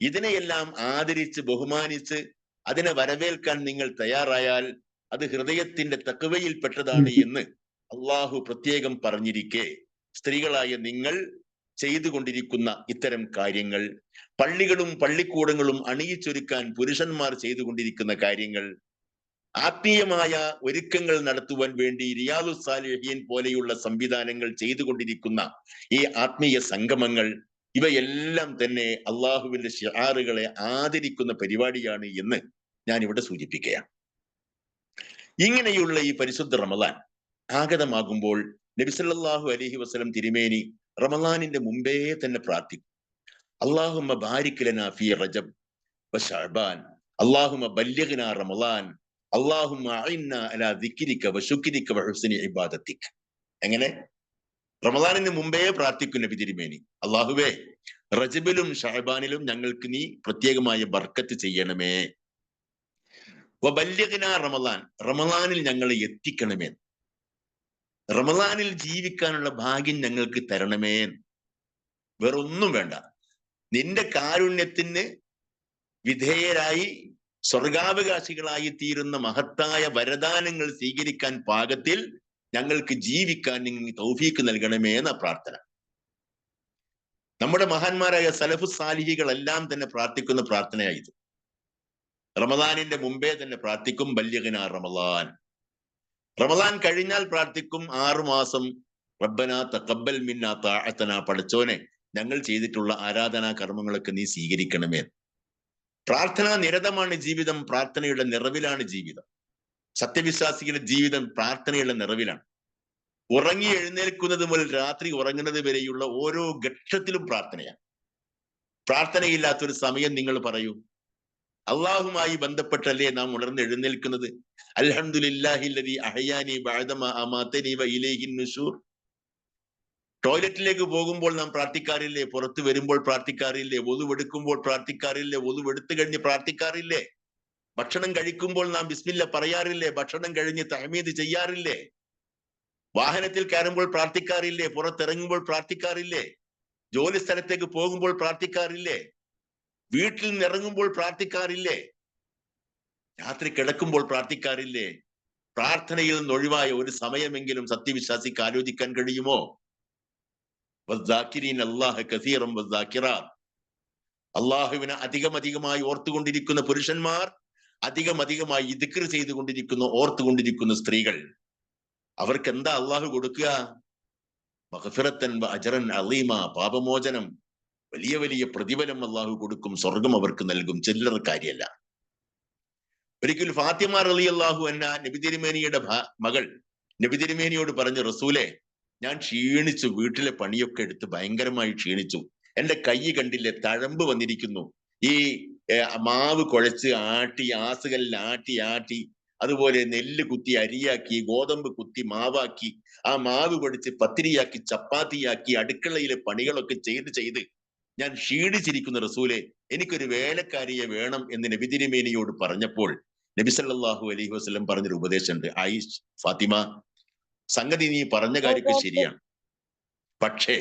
ഇതിനെയെല്ലാം ആദരിച്ച് ബഹുമാനിച്ച് അതിനെ വരവേൽക്കാൻ നിങ്ങൾ തയ്യാറായാൽ അത് ഹൃദയത്തിന്റെ തഖ്വയിൽപ്പെട്ടതാണ് എന്ന് അള്ളാഹു പ്രത്യേകം പറഞ്ഞിരിക്കെ, സ്ത്രീകളായ നിങ്ങൾ ചെയ്തുകൊണ്ടിരിക്കുന്ന ഇത്തരം കാര്യങ്ങൾ, പള്ളികളും പള്ളിക്കൂടങ്ങളും അണിയിച്ചൊരുക്കാൻ പുരുഷന്മാർ ചെയ്തുകൊണ്ടിരിക്കുന്ന കാര്യങ്ങൾ, ആത്മീയമായ ഒരുക്കങ്ങൾ നടത്തുവാൻ വേണ്ടി റിയാദുസ് സാലിഹീൻ പോലെയുള്ള സംവിധാനങ്ങൾ ചെയ്തുകൊണ്ടിരിക്കുന്ന ഈ ആത്മീയ സംഗമങ്ങൾ, ഇവയെല്ലാം തന്നെ അള്ളാഹുവിന്റെ ശിആറുകളെ ആദരിക്കുന്ന പരിപാടിയാണ് എന്ന് ഞാൻ ഇവിടെ സൂചിപ്പിക്കുകയാണ്. ഇങ്ങനെയുള്ള ഈ പരിശുദ്ധ റമളാൻ ആഗതമാകുമ്പോൾ നബി സല്ലല്ലാഹു അലൈഹി വസല്ലം തിരുമേനി റമളാനിന്റെ മുമ്പേ തന്നെ പ്രാർത്ഥിക്കും. അല്ലാഹുമ്മ ബാരിക് ലനാ ഫീ റജബ് വശഅബാൻ, അല്ലാഹുമ്മ ബല്ലിഗ്നാ റമളാൻ, അല്ലാഹുമ്മ അഇന്നാ അലാ ദിക്രിക വശുക്രിക വഹുസ്നി ഇബാദതിക. എങ്ങനെ? റമളാനിന് മുമ്പേ പ്രാർത്ഥിക്കും നബി തിരുമേനി, അല്ലാഹുവേ റജബിലും ശഅബാനിലും ഞങ്ങൾക്ക് നീ പ്രത്യേകമായ ബർക്കത്ത് ചെയ്യണമേ. വബല്ലിഗ്നാ റമളാൻ, റമളാനിൽ ഞങ്ങളെ എത്തിക്കണമേ. റമളാനിൽ ജീവിക്കാനുള്ള ഭാഗ്യം ഞങ്ങൾക്ക് തരണമേ. വേറൊന്നും വേണ്ട, നിന്റെ കാരുണ്യത്തിന് വിധേയരായി സ്വർഗാവകാശികളായി തീരുന്ന മഹത്തായ വരദാനങ്ങൾ സ്വീകരിക്കാൻ പാകത്തിൽ ഞങ്ങൾക്ക് ജീവിക്കാൻ നിങ്ങൾ തൗഫീക്ക് നൽകണമേ എന്ന പ്രാർത്ഥന. നമ്മുടെ മഹാന്മാരായ സലഫു സാലിഹികളെല്ലാം തന്നെ പ്രാർത്ഥിക്കുന്ന പ്രാർത്ഥനയായത്. റമളാനിന്റെ മുമ്പേ തന്നെ പ്രാർത്ഥിക്കും ബല്ലിഗ്നാ റമളാൻ. റമളാൻ കഴിഞ്ഞാൽ പ്രാർത്ഥിക്കും 6 മാസം റബ്ബനാ തഖബ്ബൽ മിന്നാ തഅതനാ, പടച്ചോനെ ഞങ്ങൾ ചെയ്തിട്ടുള്ള ആരാധനാ കർമ്മങ്ങളൊക്കെ നീ സ്വീകരിക്കണമേ. പ്രാർത്ഥനാ നിരതമാണ് ജീവിതം, പ്രാർത്ഥനയുടെ നിറവിലാണ് ജീവിതം. സത്യവിശ്വാസികളുടെ ജീവിതം പ്രാർത്ഥനയുടെ നിറവിലാണ്. ഉറങ്ങി എഴുന്നേൽക്കുന്നത് മുതൽ രാത്രി ഉറങ്ങുന്നത് വരെയുള്ള ഓരോ ഘട്ടത്തിലും പ്രാർത്ഥനയാണ്. പ്രാർത്ഥനയില്ലാത്തൊരു സമയം നിങ്ങൾ പറയൂ. അള്ളാഹുമായി ബന്ധപ്പെട്ടല്ലേ നാം ഉണർന്ന് എഴുന്നേൽക്കുന്നത്? അൽഹംദുലില്ലാഹില്ലദീ അഹ്യാനി ബഅദമാ അമാതനി വഇലൈഹിൻ നുശൂർ. ടോയ്ലറ്റിലേക്ക് പോകുമ്പോൾ നാം പ്രാർത്ഥിക്കാറില്ലേ? പുറത്തു വരുമ്പോൾ പ്രാർത്ഥിക്കാറില്ലേ? ഒതുവെടുക്കുമ്പോൾ പ്രാർത്ഥിക്കാറില്ലേ? ഒതുവെടുത്തു കഴിഞ്ഞ് പ്രാർത്ഥിക്കാറില്ലേ? ഭക്ഷണം കഴിക്കുമ്പോൾ നാം ബിസ്മില്ല പറയാറില്ലേ? ഭക്ഷണം കഴിഞ്ഞ് തഹ്മീദ് ചെയ്യാറില്ലേ? വാഹനത്തിൽ കയറുമ്പോൾ പ്രാർത്ഥിക്കാറില്ലേ? പുറത്തിറങ്ങുമ്പോൾ പ്രാർത്ഥിക്കാറില്ലേ? ജോലി സ്ഥലത്തേക്ക് പോകുമ്പോൾ പ്രാർത്ഥിക്കാറില്ലേ? വീട്ടിൽ നിന്ന് ഇറങ്ങുമ്പോൾ പ്രാർത്ഥിക്കാറില്ലേ? രാത്രി കിടക്കുമ്പോൾ പ്രാർത്ഥിക്കാറില്ലേ? പ്രാർത്ഥനയിൽ നിന്ന് ഒഴിവായ ഒരു സമയമെങ്കിലും സത്യവിശ്വാസിക്ക് ആലോചിക്കാൻ കഴിയുമോ? അള്ളാഹുവിനെ അധികമായി ഓർത്തുകൊണ്ടിരിക്കുന്ന പുരുഷന്മാർ, അധികമായി ദിക്ർ ചെയ്തുകൊണ്ടിരിക്കുന്ന, ഓർത്തുകൊണ്ടിരിക്കുന്ന സ്ത്രീകൾ, അവർക്ക് എന്താ അള്ളാഹു കൊടുക്കുക? മഗ്ഫിറത്തൻ വ അജ്റൻ അളീമ, പാപമോചനം, വലിയ വലിയ പ്രതിഫലം അള്ളാഹു കൊടുക്കും, സ്വർഗം അവർക്ക് നൽകും. ചില്ലറ കാര്യമല്ല. ഒരിക്കൽ ഫാത്തിമ റളിയല്ലാഹു അൻഹ നബി തിരുമേനിയുടെ മകൾ നബി തിരുമേനിയോട് പറഞ്ഞു, റസൂലെ, ഞാൻ ക്ഷീണിച്ചു, വീട്ടിലെ പണിയൊക്കെ എടുത്ത് ഭയങ്കരമായി ക്ഷീണിച്ചു, എന്റെ കൈ കണ്ടില്ലേ, തഴമ്പ് വന്നിരിക്കുന്നു. ഈ മാവ് കുഴച്ച് ആട്ടി, ആസുകല്ലിൽ ആട്ടി, അതുപോലെ നെല്ല് കുത്തി അരിയാക്കി, ഗോതമ്പ് കുത്തി മാവാക്കി, ആ മാവ് പൊടിച്ച് പത്തിരിയാക്കി, ചപ്പാത്തിയാക്കി, അടുക്കളയിലെ പണികളൊക്കെ ചെയ്ത് ഞാൻ ക്ഷീണിച്ചിരിക്കുന്നു റസൂലെ, എനിക്കൊരു വേലക്കാരിയെ വേണം എന്ന് നബി തിരുമേനിയോട് പറഞ്ഞപ്പോൾ നബി സല്ലല്ലാഹു അലൈഹി വസല്ലം പറഞ്ഞൊരു ഉപദേശമുണ്ട്. ഫാത്തിമ, സംഗതി നീ പറഞ്ഞ കാര്യമൊക്കെ ശരിയാണ്, പക്ഷേ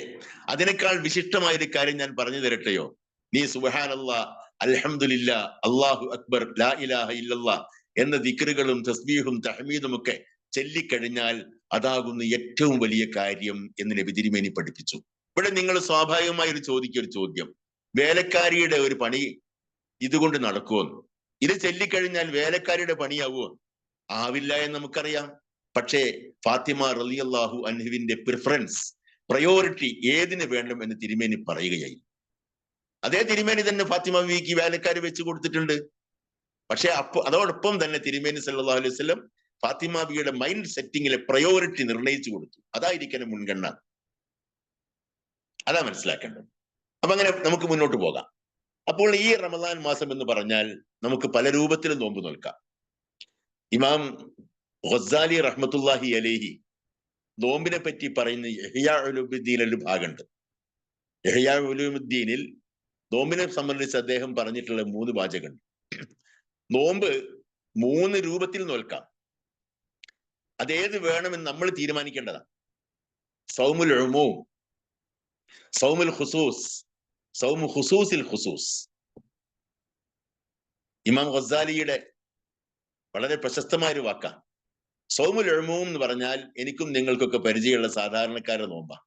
അതിനേക്കാൾ വിശിഷ്ടമായ ഒരു കാര്യം ഞാൻ പറഞ്ഞു തരട്ടെയോ? നീ സുബ്ഹാനല്ലാഹ്, അൽഹംദുലില്ലാഹ്, അല്ലാഹു അക്ബർ, ലാ ഇലാഹ ഇല്ലല്ലാഹ് എന്ന ദിക്റുകളും തസ്ബീഹും തഹ്മീദും ഒക്കെ ചൊല്ലിക്കഴിഞ്ഞാൽ അതാകുന്നു ഏറ്റവും വലിയ കാര്യം എന്ന് നബി തിരുമേനി പഠിപ്പിച്ചു. ഇവിടെ നിങ്ങൾ സ്വാഭാവികമായി ചോദിക്കൊരു ചോദ്യം, വേലക്കാരിയുടെ ഒരു പണി ഇതുകൊണ്ട് നടക്കുമോ? ഇത് ചൊല്ലിക്കഴിഞ്ഞാൽ വേലക്കാരിയുടെ പണിയാവുമോ? ആവില്ല എന്ന് നമുക്കറിയാം. പക്ഷേ ഫാത്തിമ റളിയല്ലാഹു അൻഹുവിന്റെ പ്രിഫറൻസ്, പ്രയോറിറ്റി ഏതിന് വേണം എന്ന് തിരുമേനി പറയുകയായി. അതേ തിരുമേനി തന്നെ ഫാത്തിമ ബീവിക്ക് വേലക്കാർ വെച്ച് കൊടുത്തിട്ടുണ്ട്. പക്ഷെ അതോടൊപ്പം തന്നെ തിരുമേനി സല്ലല്ലാഹു അലൈഹി വസല്ലം ഫാത്തിമ ബീവിയുടെ മൈൻഡ് സെറ്റിങ്ങിലെ പ്രയോറിറ്റി നിർണയിച്ചു കൊടുത്തു. അതായിരിക്കണം മുൻഗണന. അതാ മനസ്സിലാക്കേണ്ടത്. അപ്പൊ അങ്ങനെ നമുക്ക് മുന്നോട്ട് പോകാം. അപ്പോൾ ഈ റമദാൻ മാസം എന്ന് പറഞ്ഞാൽ നമുക്ക് പല രൂപത്തിലും നോമ്പ് നോൽക്കാം. ഇമാം ഗസാലി റഹ്മത്തുള്ളാഹി അലൈഹി നോമ്പിനെ പറ്റി പറയുന്ന ഇഹ്യാ ഉലൂമുദ്ദീനിൽ ഒരു ഭാഗമുണ്ട്. ഇഹ്യാ ഉലൂമുദ്ദീനിൽ നോമ്പിനെ സംബന്ധിച്ച് അദ്ദേഹം പറഞ്ഞിട്ടുള്ള 3 വാചകമുണ്ട്. നോമ്പ് 3 രൂപത്തിൽ നോൽക്കാം. അതേത് വേണമെന്ന് നമ്മൾ തീരുമാനിക്കേണ്ടതാണ്. സൗമുൽ ഉമൂം, സൗമുൽ ഖുസൂസ്, സൗമു ഖുസൂസിൽ ഖുസൂസ്. ഇമാം ഗസാലിയുടെ വളരെ പ്രശസ്തമായ ഒരു വാക്കാണ്. സൗമുൽ ഉമൂം എന്ന് പറഞ്ഞാൽ എനിക്കും നിങ്ങൾക്കൊക്കെ പരിചയമുള്ള സാധാരണക്കാരുടെ നോമ്പാ.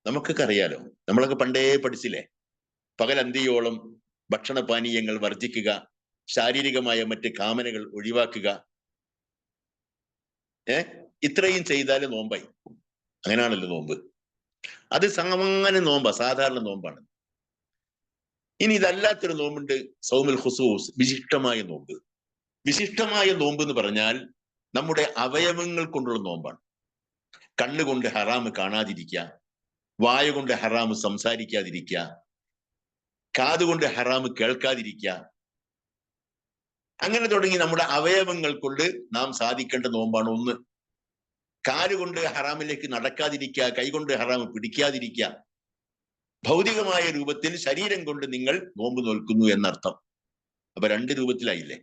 നമുക്കൊക്കെ അറിയാലോ, നമ്മളൊക്കെ പണ്ടേ പഠിച്ചില്ലേ, പകലന്തിയോളം ഭക്ഷണപാനീയങ്ങൾ വർജിക്കുക, ശാരീരികമായ മറ്റ് കാമനകൾ ഒഴിവാക്കുക, ഇത്രയും ചെയ്താൽ നോമ്പായി. അങ്ങനെയാണല്ലോ നോമ്പ്. അത് സാമാന്യ നോമ്പാ, സാധാരണ നോമ്പാണ്. ഇനി ഇതല്ലാത്തൊരു നോമ്പുണ്ട്, സൗമുൽ ഖുസൂസ്, വിശിഷ്ടമായ നോമ്പ്. വിശിഷ്ടമായ നോമ്പ് എന്ന് പറഞ്ഞാൽ നമ്മുടെ അവയവങ്ങൾ കൊണ്ടുള്ള നോമ്പാണ്. കണ്ണുകൊണ്ട് ഹറാമ് കാണാതിരിക്കുക, വായ കൊണ്ട് ഹറാമ് സംസാരിക്കാതിരിക്കുക, കാതുകൊണ്ട് ഹറാമ് കേൾക്കാതിരിക്കുക, അങ്ങനെ തുടങ്ങി നമ്മുടെ അവയവങ്ങൾ കൊണ്ട് നാം സാധിക്കേണ്ട നോമ്പാണ് ഒന്ന്. കാലുകൊണ്ട് ഹറാമിലേക്ക് നടക്കാതിരിക്കുക, കൈകൊണ്ട് ഹറാമ് പിടിക്കാതിരിക്കുക. ഭൗതികമായ രൂപത്തിൽ ശരീരം കൊണ്ട് നിങ്ങൾ നോമ്പ് നോൽക്കുന്നു എന്നർത്ഥം. അപ്പൊ 2 രൂപത്തിലായില്ലേ.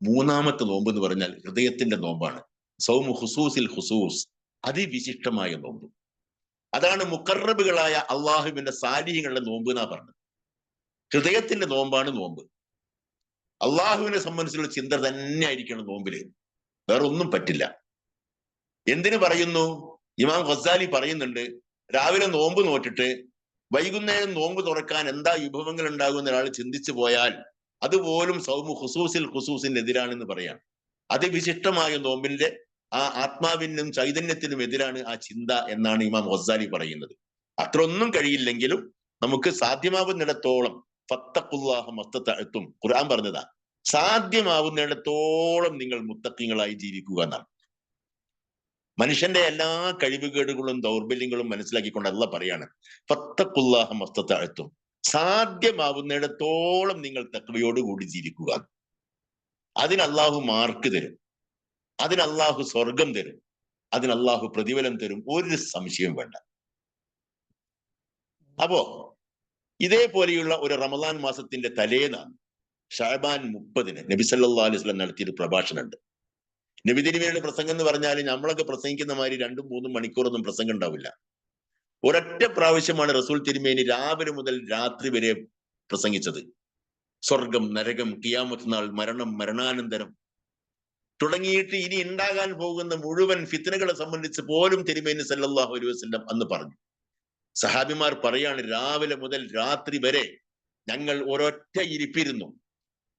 3ാമത്തെ നോമ്പ് എന്ന് പറഞ്ഞാൽ ഹൃദയത്തിന്റെ നോമ്പാണ്. സൗമു ഖുസൂസിൽ ഖുസൂസ്, അതിവിശിഷ്ടമായ നോമ്പ്. അതാണ് മുഖറബുകളായ അള്ളാഹുവിന്റെ സാലിഹ്യങ്ങളുടെ നോമ്പ് എന്നാ പറഞ്ഞത്. ഹൃദയത്തിന്റെ നോമ്പാണ് നോമ്പ്. അള്ളാഹുവിനെ സംബന്ധിച്ചുള്ള ചിന്ത തന്നെ ആയിരിക്കണം നോമ്പില്, വേറൊന്നും പറ്റില്ല. എന്തിനു പറയുന്നു? ഇമാം ഗസാലി പറയുന്നുണ്ട്, രാവിലെ നോമ്പ് നോറ്റിട്ട് വൈകുന്നേരം നോമ്പ് തുറക്കാൻ എന്താ വിഭവങ്ങൾ ഉണ്ടാകുന്ന ഒരാൾ ചിന്തിച്ചു പോയാൽ അതുപോലും സൗമു ഖുസൂസിൽ ഖുസൂസിന് എതിരാണെന്ന് പറയാം. അതിവിശിഷ്ടമായ നോമ്പിന്റെ ആ ആത്മാവിനും ചൈതന്യത്തിനും എതിരാണ് ആ ചിന്ത എന്നാണ് ഇമാം ഗസാലി പറയുന്നത്. അത്രയൊന്നും കഴിയില്ലെങ്കിലും നമുക്ക് സാധ്യമാവുന്നിടത്തോളം ഫത്തഖുല്ലാഹ മസ്തതഅ്തും, ഖുർആൻ പറഞ്ഞതാ, സാധ്യമാവുന്നിടത്തോളം നിങ്ങൾ മുത്തഖീങ്ങളായി ജീവിക്കുക എന്നാണ്. മനുഷ്യന്റെ എല്ലാ കഴിവുകേടുകളും ദൗർബല്യങ്ങളും മനസ്സിലാക്കിക്കൊണ്ട് അല്ലാഹ് പറയാണ്, ഫത്തഖുല്ലാഹ മസ്തതഅ്തും, സാധ്യമാവുന്നിടത്തോളം നിങ്ങൾ തഖ്വയോടുകൂടി ജീവിക്കുക. അതിന് അള്ളാഹു മാർക്ക് തരും, അതിന് അള്ളാഹു സ്വർഗം തരും, അതിന് അള്ളാഹു പ്രതിഫലം തരും, ഒരു സംശയവും വേണ്ട. അപ്പോ ഇതേപോലെയുള്ള ഒരു റമദാൻ മാസത്തിന്റെ തലേന്നാണ് ഷഅബാൻ 30 നബി സല്ലല്ലാഹു അലൈഹി വസല്ലം നടത്തിയൊരു പ്രഭാഷണമുണ്ട്. നബി തിരുമേനിയുടെ പ്രസംഗം എന്ന് പറഞ്ഞാൽ നമ്മളൊക്കെ പ്രസംഗിക്കുന്ന മാതിരി 2-3 മണിക്കൂറൊന്നും പ്രസംഗം ഉണ്ടാവില്ല. ഒരൊറ്റ പ്രാവശ്യമാണ് റസൂൽ തിരുമേനി രാവിലെ മുതൽ രാത്രി വരെ പ്രസംഗിച്ചത്. സ്വർഗം, നരകം, ഖിയാമത്ത് നാൾ, മരണം, മരണാനന്തരം തുടങ്ങിയിട്ട് ഇനി ഉണ്ടാകാൻ പോകുന്ന മുഴുവൻ ഫിത്നകളെ സംബന്ധിച്ച് പോലും തിരുമേനി സല്ലല്ലാഹു അലൈഹി വസല്ലം അന്ന് പറഞ്ഞു. സഹാബിമാർ പറയാണ്, രാവിലെ മുതൽ രാത്രി വരെ ഞങ്ങൾ ഒരൊറ്റ ഇരിപ്പിരുന്നു.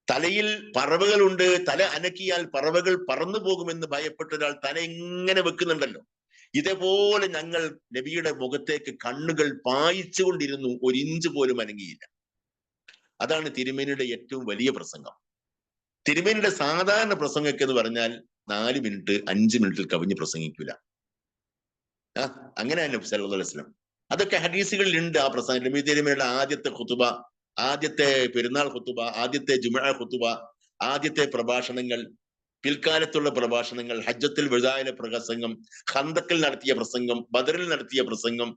തലയിൽ പറവകളുണ്ട്, തല അനക്കിയാൽ പറവകൾ പറന്നു പോകുമെന്ന് ഭയപ്പെട്ട ഒരാൾ തല എങ്ങനെ വെക്കുന്നുണ്ടല്ലോ, ഇതേപോലെ ഞങ്ങൾ നബിയുടെ മുഖത്തേക്ക് കണ്ണുകൾ പായിച്ചുകൊണ്ടിരുന്നു, 1 ഇഞ്ച് പോലും അനങ്ങിയില്ല. അതാണ് തിരുമേനിയുടെ ഏറ്റവും വലിയ പ്രസംഗം. തിരുമേനിയുടെ സാധാരണ പ്രസംഗമൊക്കെ എന്ന് പറഞ്ഞാൽ 4 മിനിറ്റ് 5 മിനിറ്റിൽ കവിഞ്ഞ് പ്രസംഗിക്കില്ല. അങ്ങനെയാണ് നബി സല്ലല്ലാഹു അലൈഹി വസല്ലം. അതൊക്കെ ഹദീസുകളിൽ ഉണ്ട്. ആ പ്രസംഗം നബി തിരുമേനിയുടെ ആദ്യത്തെ ഖുതുബ, ആദ്യത്തെ പെരുന്നാൾ ഖുതുബ, ആദ്യത്തെ ജുമുഅ ഖുതുബ, ആദ്യത്തെ പ്രഭാഷണങ്ങൾ, പിൽക്കാലത്തുള്ള പ്രഭാഷണങ്ങൾ, ഹജ്ജത്തുൽ വദായിലെ പ്രസംഗം, ഖന്തക്കിൽ നടത്തിയ പ്രസംഗം, ബദറിൽ നടത്തിയ പ്രസംഗം,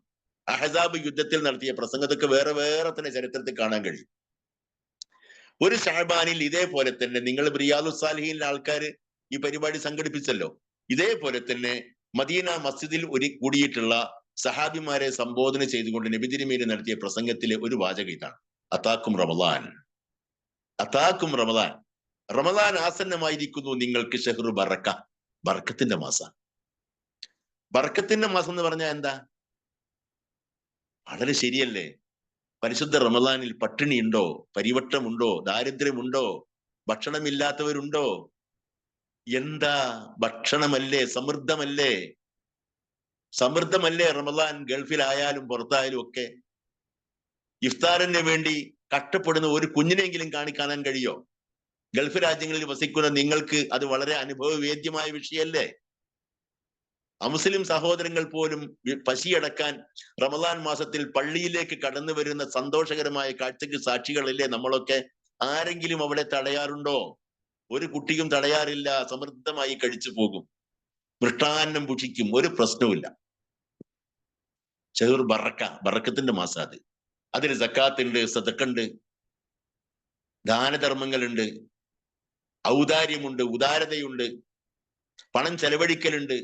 അഹ്സാബ് യുദ്ധത്തിൽ നടത്തിയ പ്രസംഗം, ഇതൊക്കെ വേറെ വേറെ തന്നെ ചരിത്രത്തിൽ കാണാൻ കഴിയും. ഒരു ഷഅബാനിൽ ഇതേപോലെ തന്നെ നിങ്ങൾ റിയാദുസ് സാലിഹീനിലെ ആൾക്കാർ ഈ പരിപാടി സംഘടിപ്പിച്ചല്ലോ, ഇതേപോലെ തന്നെ മദീന മസ്ജിദിൽ കൂടിയിട്ടുള്ള സഹാബിമാരെ സംബോധന ചെയ്തുകൊണ്ട് നബി തിരുമേനി നടത്തിയ പ്രസംഗത്തിലെ ഒരു വാചകം ഇതാണ്: അതാക്കും റമളാൻ, അതാക്കും റമളാൻ. റമളാൻ ആസന്നമായിരിക്കുന്നു നിങ്ങൾക്ക്, ഷഹ്റു ബറക്ക, ബർക്കത്തിന്റെ മാസം. ബർക്കത്തിന്റെ മാസം എന്ന് പറഞ്ഞാൽ എന്താ? വളരെ ശരിയല്ലേ? പരിശുദ്ധ റമളാനിൽ പട്ടിണിയുണ്ടോ, പരിവട്ടമുണ്ടോ, ദാരിദ്ര്യമുണ്ടോ, ഭക്ഷണമില്ലാത്തവരുണ്ടോ? എന്താ ഭക്ഷണമല്ലേ, സമൃദ്ധമല്ലേ, സമൃദ്ധമല്ലേ റമളാൻ. ഗൾഫിലായാലും പുറത്തായാലും ഒക്കെ ഇഫ്താറിന് വേണ്ടി കഷ്ടപ്പെടുന്ന ഒരു കുഞ്ഞിനെങ്കിലും കാണാൻ കഴിയോ? ഗൾഫ് രാജ്യങ്ങളിൽ വസിക്കുന്ന നിങ്ങൾക്ക് അത് വളരെ അനുഭവവേദ്യമായ വിഷയമല്ലേ? അമുസ്ലിം സഹോദരങ്ങൾ പോലും പശിയടക്കാൻ റമളാൻ മാസത്തിൽ പള്ളിയിലേക്ക് കടന്നു വരുന്ന സന്തോഷകരമായ കാഴ്ചക്ക് സാക്ഷികളല്ലേ നമ്മളൊക്കെ. ആരെങ്കിലും അവിടെ തടയാറുണ്ടോ? ഒരു കുട്ടിയും തടയാറില്ല. സമൃദ്ധമായി കഴിച്ചു പോകും, മൃഷ്ടാന്നം ഭുഷിക്കും, ഒരു പ്രശ്നവുമില്ല. ഷഹ്ർ ബറക്ക, ബറക്കത്തിന്റെ മാസം അത്. അതിന് സക്കാത്തുണ്ട്, സദഖുണ്ട്, ദാനധർമ്മങ്ങളുണ്ട്, ഔദാര്യമുണ്ട്, ഉദാരതയുണ്ട്, പണം ചെലവഴിക്കലുണ്ട്,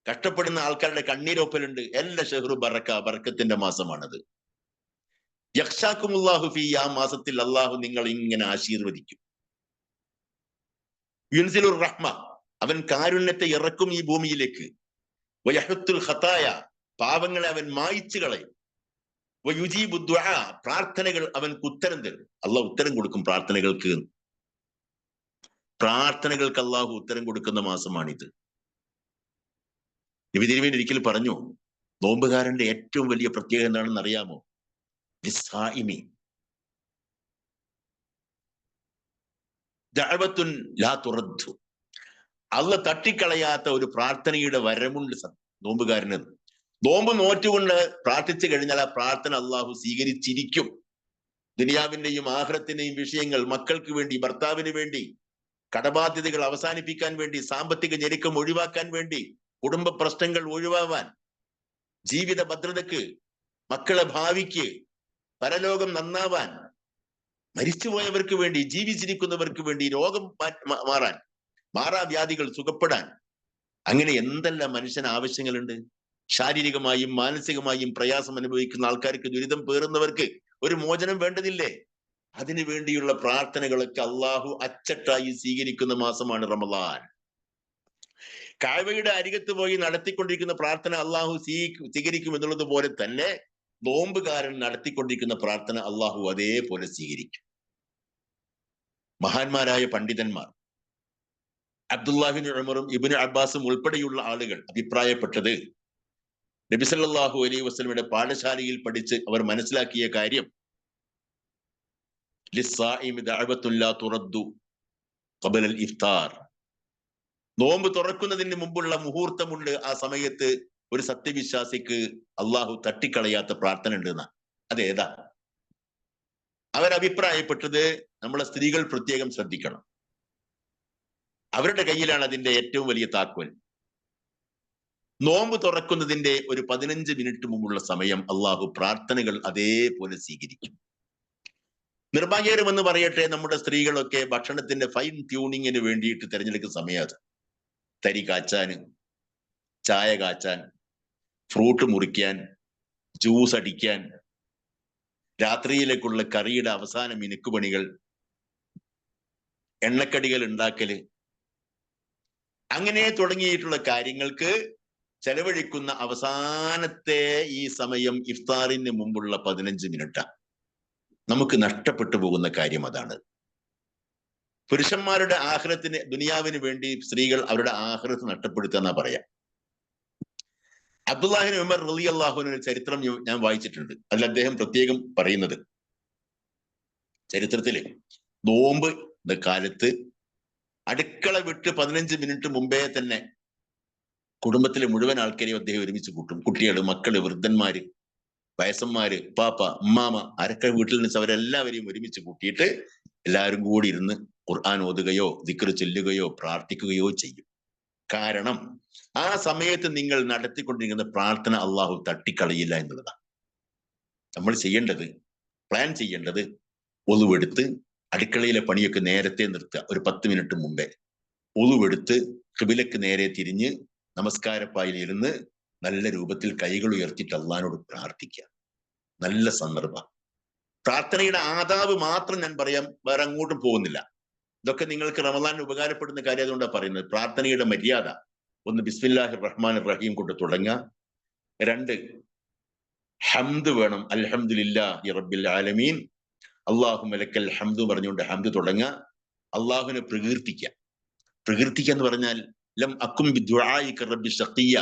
കഷ്ടപ്പെടുന്ന ആൾക്കാരുടെ കണ്ണീരൊപ്പലുണ്ട്. എല്ലാ ഷഹ്റു ബറക്ക, ബറക്കത്തിന്റെ മാസമാണത്. യഖ്ശാക്കുമുല്ലാഹു ഫീ, ആ മാസത്തിൽ അള്ളാഹു നിങ്ങൾ ഇങ്ങനെ ആശീർവദിക്കും. യുൻസിലുർ റഹ്മ, അവൻ കാരുണ്യത്തെ ഇറക്കും ഈ ഭൂമിയിലേക്ക്. വയഹുത്തുൽ ഖതായ, പാപങ്ങളെ അവൻ മായിച്ചു കളയും. വയുജീബു ദുആ, പ്രാർത്ഥനകൾ അവൻക്ക് ഉത്തരം തരും. അള്ളാഹു ഉത്തരം കൊടുക്കും പ്രാർത്ഥനകൾക്ക്. പ്രാർത്ഥനകൾക്ക് അള്ളാഹു ഉത്തരം കൊടുക്കുന്ന മാസമാണിത്. നബി തിരുമേനി ഒരിക്കൽ പറഞ്ഞു, നോമ്പുകാരന്റെ ഏറ്റവും വലിയ പ്രത്യേകത എന്താണെന്ന് അറിയാമോ? ലിസ്സായിമി ദഅവത്തുൻ ലാ തുറദ്ദു, അള്ളാഹ് തട്ടിക്കളയാത്ത ഒരു പ്രാർത്ഥനയുടെ വരമുണ്ട് നോമ്പുകാരന്. നോമ്പ് നോറ്റുകൊണ്ട് പ്രാർത്ഥിച്ചു കഴിഞ്ഞാൽ ആ പ്രാർത്ഥന അള്ളാഹു സ്വീകരിച്ചിരിക്കും. ദുനിയാവിന്റെയും ആഖിറത്തിന്റെയും വിഷയങ്ങൾ, മക്കൾക്ക് വേണ്ടി, ഭർത്താവിന് വേണ്ടി, കടബാധ്യതകൾ അവസാനിപ്പിക്കാൻ വേണ്ടി, സാമ്പത്തിക ഞെരുക്കം ഒഴിവാക്കാൻ വേണ്ടി, കുടുംബ പ്രശ്നങ്ങൾ ഒഴിവാവാൻ, ജീവിത ഭദ്രതക്ക്, മക്കളെ ഭാവിക്ക്, പരലോകം നന്നാവാൻ, മരിച്ചുപോയവർക്ക് വേണ്ടി, ജീവിച്ചിരിക്കുന്നവർക്ക് വേണ്ടി, രോഗം മാറാൻ, മാറാവ്യാധികൾ സുഖപ്പെടാൻ, അങ്ങനെ എന്തെല്ലാം മനുഷ്യന് ആവശ്യങ്ങളുണ്ട്. ശാരീരികമായും മാനസികമായും പ്രയാസം അനുഭവിക്കുന്ന ആൾക്കാർക്ക്, ദുരിതം പേറുന്നവർക്ക് ഒരു മോചനം വേണ്ടതില്ലേ? അതിനു വേണ്ടിയുള്ള പ്രാർത്ഥനകളൊക്കെ അള്ളാഹു അച്ചട്ടായി സ്വീകരിക്കുന്ന മാസമാണ് റമളാൻ. കഅബയുടെ അരികത്ത് പോയി നടത്തിക്കൊണ്ടിരിക്കുന്ന പ്രാർത്ഥന അള്ളാഹു സ്വീകരിക്കും എന്നുള്ളത് പോലെ തന്നെ നോമ്പുകാരൻ നടത്തിക്കൊണ്ടിരിക്കുന്ന പ്രാർത്ഥന അള്ളാഹു അതേപോലെ സ്വീകരിക്കും. മഹാന്മാരായ പണ്ഡിതന്മാർ അബ്ദുല്ലാഹിബ്നു ഉമറും ഇബ്നു അബ്ബാസും ഉൾപ്പെടെയുള്ള ആളുകൾ അഭിപ്രായപ്പെട്ടത്, നബി സല്ലല്ലാഹു അലൈഹി വസല്ലമയുടെ പാഠശാലയിൽ പഠിച്ച് അവർ മനസ്സിലാക്കിയ കാര്യം, ലിസ്സായിമി ദഅവത്തുൻ ലാ തുറദ്ദു ഖബല അൽ ഇഫ്താർ, നോമ്പ് തുറക്കുന്നതിന് മുമ്പുള്ള മുഹൂർത്തമുണ്ട്. ആ സമയത്ത് ഒരു സത്യവിശ്വാസിക്ക് അള്ളാഹു തട്ടിക്കളയാത്ത പ്രാർത്ഥന ഉണ്ട്. അതേതാ? അവരഭിപ്രായപ്പെട്ടത് നമ്മളെ സ്ത്രീകൾ പ്രത്യേകം ശ്രദ്ധിക്കണം. അവരുടെ കയ്യിലാണ് അതിന്റെ ഏറ്റവും വലിയ താക്കോൽ. നോമ്പ് തുറക്കുന്നതിന്റെ ഒരു 15 മിനിറ്റ് മുമ്പുള്ള സമയം അള്ളാഹു പ്രാർത്ഥനകൾ അതേപോലെ സ്വീകരിക്കും. നിർഭാഗ്യകരമെന്ന് പറയട്ടെ, നമ്മുടെ സ്ത്രീകളൊക്കെ ഭക്ഷണത്തിന്റെ ഫൈൻ ട്യൂണിങ്ങിന് വേണ്ടിയിട്ട് തിരഞ്ഞെടുക്കുന്ന സമയം തരി കാച്ചാൻ, ചായ കാച്ചാൻ, ഫ്രൂട്ട് മുറിക്കാൻ, ജ്യൂസ് അടിക്കാൻ, രാത്രിയിലേക്കുള്ള കറിയുടെ അവസാന മിനുക്കുപണികൾ, എണ്ണക്കടികൾ ഉണ്ടാക്കല്, അങ്ങനെ തുടങ്ങിയിട്ടുള്ള കാര്യങ്ങൾക്ക് ചെലവഴിക്കുന്ന അവസാനത്തെ ഈ സമയം ഇഫ്താറിന് മുമ്പുള്ള 15 മിനിറ്റാണ്. നമുക്ക് നഷ്ടപ്പെട്ടു പോകുന്ന കാര്യം അതാണ്. പുരുഷന്മാരുടെ ആഖിറത്തിന്, ദുനിയാവിന് വേണ്ടി സ്ത്രീകൾ അവരുടെ ആഖിറത്ത് നഷ്ടപ്പെടുത്തുക എന്നാ പറയാ. അബ്ദുല്ലാഹിബ്നു ഉമർ റളിയല്ലാഹു അൻഹുവിന്റെ ചരിത്രം ഞാൻ വായിച്ചിട്ടുണ്ട്. അതിൽ അദ്ദേഹം പ്രത്യേകം പറയുന്നത്, ചരിത്രത്തില് നോമ്പ് കാലത്ത് അടുക്കള വിട്ട് 15 മിനിറ്റ് മുമ്പേ തന്നെ കുടുംബത്തിലെ മുഴുവൻ ആൾക്കാരെയും അദ്ദേഹം ഒരുമിച്ച് കൂട്ടും. കുട്ടികള്, മക്കള്, വൃദ്ധന്മാര്, വയസ്സന്മാര്, പാപ്പ, ഉമ്മാമ, ആരൊക്കെ വീട്ടിൽ നിന്ന് അവരെല്ലാവരെയും ഒരുമിച്ച് കൂട്ടിയിട്ട് എല്ലാവരും കൂടി ഇരുന്ന് ഖുർആൻ ഓതുകയോ ദിക്ർ ചൊല്ലുകയോ പ്രാർത്ഥിക്കുകയോ ചെയ്യും. കാരണം ആ സമയത്ത് നിങ്ങൾ നടത്തിക്കൊണ്ടിരിക്കുന്ന പ്രാർത്ഥന അള്ളാഹു തട്ടിക്കളയില്ല എന്നുള്ളതാണ്. നമ്മൾ ചെയ്യേണ്ടത്, പ്ലാൻ ചെയ്യേണ്ടത്, ഒളുവെടുത്ത് അടുക്കളയിലെ പണിയൊക്കെ നേരത്തെ നിർത്തുക. ഒരു 10 മിനിറ്റ് മുമ്പേ ഒളുവെടുത്ത് ഖിബിലക്ക് നേരെ തിരിഞ്ഞ് നമസ്കാരപ്പായിൽ ഇരുന്ന് നല്ല രൂപത്തിൽ കൈകൾ ഉയർത്തിയിട്ട് അള്ളാഹിനോട് പ്രാർത്ഥിക്കുക. നല്ല സന്ദർഭം. പ്രാർത്ഥനയുടെ ആദാബ് മാത്രം ഞാൻ പറയാം, വേറെ അങ്ങോട്ടും പോകുന്നില്ല. ഇതൊക്കെ നിങ്ങൾക്ക് റമദാനിന് ഉപകാരപ്പെടുന്ന കാര്യം അതുകൊണ്ടാണ് പറയുന്നത്. പ്രാർത്ഥനയുടെ മര്യാദ: 1 ബിസ്മില്ലാഹിർ റഹ്മാനിർ റഹീം കൊണ്ട് തുടങ്ങുക. 2 ഹംദ് വേണം, അൽഹംദുലില്ലാഹി റബ്ബിൽ ആലമീൻ, അല്ലാഹുമ്മ ലക്കൽ ഹംദ് പറഞ്ഞുകൊണ്ട് ഹംദ് തുടങ്ങുക. അള്ളാഹുവിനെ പ്രകീർത്തിക്കുക. പ്രകീർത്തിക്കുക എന്ന് പറഞ്ഞാൽ ലം അക്കും ബിദുആഇക റബ്ബി ശഖിയ്യ,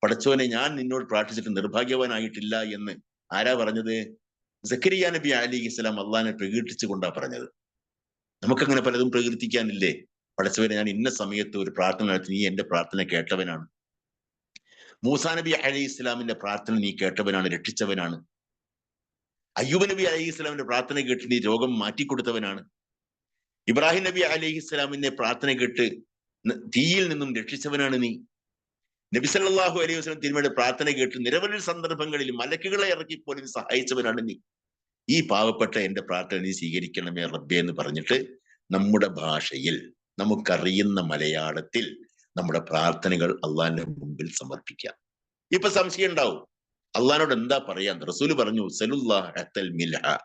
പടച്ചോനെ ഞാൻ നിന്നോട് പ്രാർത്ഥിച്ചിട്ട് നിർഭാഗ്യവാനായിട്ടില്ല എന്ന് ആരാ പറഞ്ഞത്? സക്കരിയ നബി അലൈഹിസ്സലാം അള്ളാഹിനെ പ്രകീർത്തിച്ചു കൊണ്ടാ പറഞ്ഞത്. നമുക്കങ്ങനെ പലതും പ്രകീർത്തിക്കാനില്ലേ? പടച്ചവനെ, ഞാൻ ഇന്ന സമയത്ത് ഒരു പ്രാർത്ഥന നടത്തി, നീ എന്റെ പ്രാർത്ഥന കേട്ടവനാണ്. മൂസാ നബി അലൈഹി ഇസ്ലാമിന്റെ പ്രാർത്ഥന നീ കേട്ടവനാണ്, രക്ഷിച്ചവനാണ്. അയ്യൂബ് നബി അലൈഹി ഇസ്ലാമിന്റെ പ്രാർത്ഥന കേട്ട് നീ രോഗം മാറ്റിക്കൊടുത്തവനാണ്. ഇബ്രാഹിം നബി അലൈഹി ഇസ്ലാമിന്റെ പ്രാർത്ഥന കേട്ട് തീയിൽ നിന്നും രക്ഷിച്ചവനാണ് നീ. നബി സല്ലല്ലാഹു അലൈഹി വസല്ലം തിരുമേനിയുടെ പ്രാർത്ഥന കേട്ട് നിരവധി സന്ദർഭങ്ങളിൽ മലക്കുകളെ ഇറക്കി പോലും സഹായിച്ചവനാണ് നീ. ഈ പാവപ്പെട്ട എന്റെ പ്രാർത്ഥന നീ സ്വീകരിക്കണമേ റബ്ബേ എന്ന് പറഞ്ഞിട്ട് നമ്മുടെ ഭാഷയിൽ, നമുക്കറിയുന്ന മലയാളത്തിൽ നമ്മുടെ പ്രാർത്ഥനകൾ അള്ളാഹിന്റെ മുമ്പിൽ സമർപ്പിക്കാം. ഇപ്പൊ സംശയം ഉണ്ടാവും, അള്ളാഹിനോട് എന്താ പറയാന്ന്? റസൂല് പറഞ്ഞു, സലുല്ലാഹൽ മിൽഹ,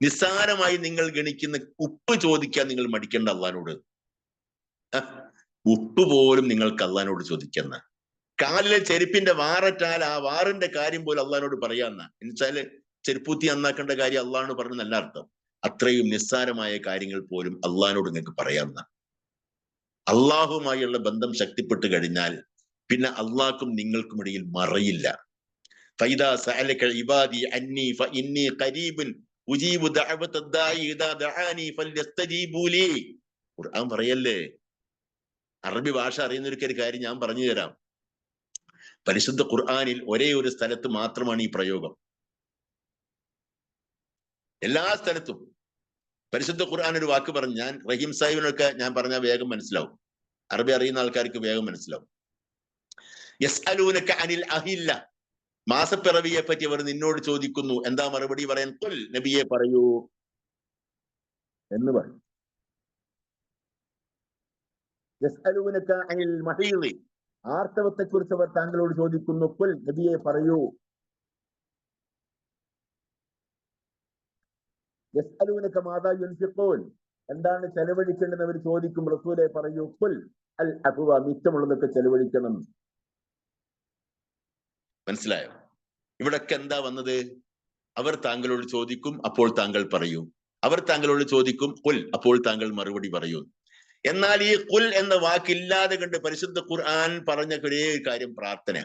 നിസ്സാരമായി നിങ്ങൾ ഗണിക്കുന്ന ഉപ്പ് ചോദിക്കാൻ നിങ്ങൾ മടിക്കേണ്ട അള്ളാഹിനോട്. ഉപ്പ് പോലും നിങ്ങൾക്ക് അള്ളാഹിനോട് ചോദിക്കുന്ന. കാലിലെ ചെരുപ്പിന്റെ വാററ്റാൽ ആ വാറിന്റെ കാര്യം പോലും അള്ളാഹിനോട് പറയാന്ന. എന്നുവെച്ചാല് ചെരുപ്പൂത്തി നന്നാക്കേണ്ട കാര്യം അള്ളാഹിനോട് പറഞ്ഞു നല്ല അർത്ഥം. അത്രയും നിസ്സാരമായ കാര്യങ്ങൾ പോലും അള്ളാഹിനോട് നിങ്ങൾക്ക് പറയാവുന്ന. അള്ളാഹുമായുള്ള ബന്ധം ശക്തിപ്പെട്ടു കഴിഞ്ഞാൽ പിന്നെ അള്ളാഹ്ക്കും നിങ്ങൾക്കും ഇടയിൽ മറയില്ല. ഫൈദാ സഅലക ഇബാദി അന്നി ഫഇന്നി ഖരീബുൻ ഉജീബു ദഅവത ദാഇ ഇദാ ദഅാനി ഫൽയസ്തജീബു ലി. ഖുർആൻ പറയല്ലേ. അറബി ഭാഷ അറിയുന്നവർക്ക് ഒരു കാര്യം ഞാൻ പറഞ്ഞു തരാം. പരിശുദ്ധ ഖുർആനിൽ ഒരേ ഒരു സ്ഥലത്ത് മാത്രമാണ് ഈ പ്രയോഗം. എല്ലാ സ്ഥലത്തും പരിശുദ്ധ ഖുർആൻ ഒരു വാക്ക് പറഞ്ഞു. ഞാൻ റഹീം സാഹിബിനൊക്കെ ഞാൻ പറഞ്ഞാൽ വേഗം മനസ്സിലാവും. അറബി അറിയുന്ന ആൾക്കാർക്ക് വേഗം മനസ്സിലാവും. യസ്അലൂനക അനിൽ അഹില്ല, മാസപ്പിറവിയെ പറ്റി അവർ നിന്നോട് ചോദിക്കുന്നു. എന്താ മറുപടി പറയാൻ? ഖുൽ, നബിയെ പറയൂ എന്ന് പറയും. യസ്അലൂനക അനിൽ മഹീദി, ആർത്തവത്തെ കുറിച്ച് അവർ താങ്കളോട് ചോദിക്കുന്നു. ഖുൽ, നബിയെ പറയൂ. യസ്അലൂനക മാദാ യുൻഫിഖൂൻ, എന്താണ് ചെലവഴിക്കേണ്ടതെന്ന് അവർ ചോദിക്കും. റസൂലേ പറയൂ, ഖുൽ അൽ അഫ്വ, മിച്ചമുള്ളതൊക്കെ ചെലവഴിക്കണം. മനസ്സിലായോ? ഇവിടൊക്കെ എന്താ വന്നത്? അവർ താങ്കളോട് ചോദിക്കും, അപ്പോൾ താങ്കൾ പറയൂ. അവർ താങ്കളോട് ചോദിക്കും, ഖുൽ, അപ്പോൾ താങ്കൾ മറുപടി പറയൂ. എന്നാൽ ഈ ഖുൽ എന്ന വാക്കില്ലാതെ കണ്ട് പരിശുദ്ധ ഖുർആൻ പറഞ്ഞ ഒരേ കാര്യം പ്രാർത്ഥന.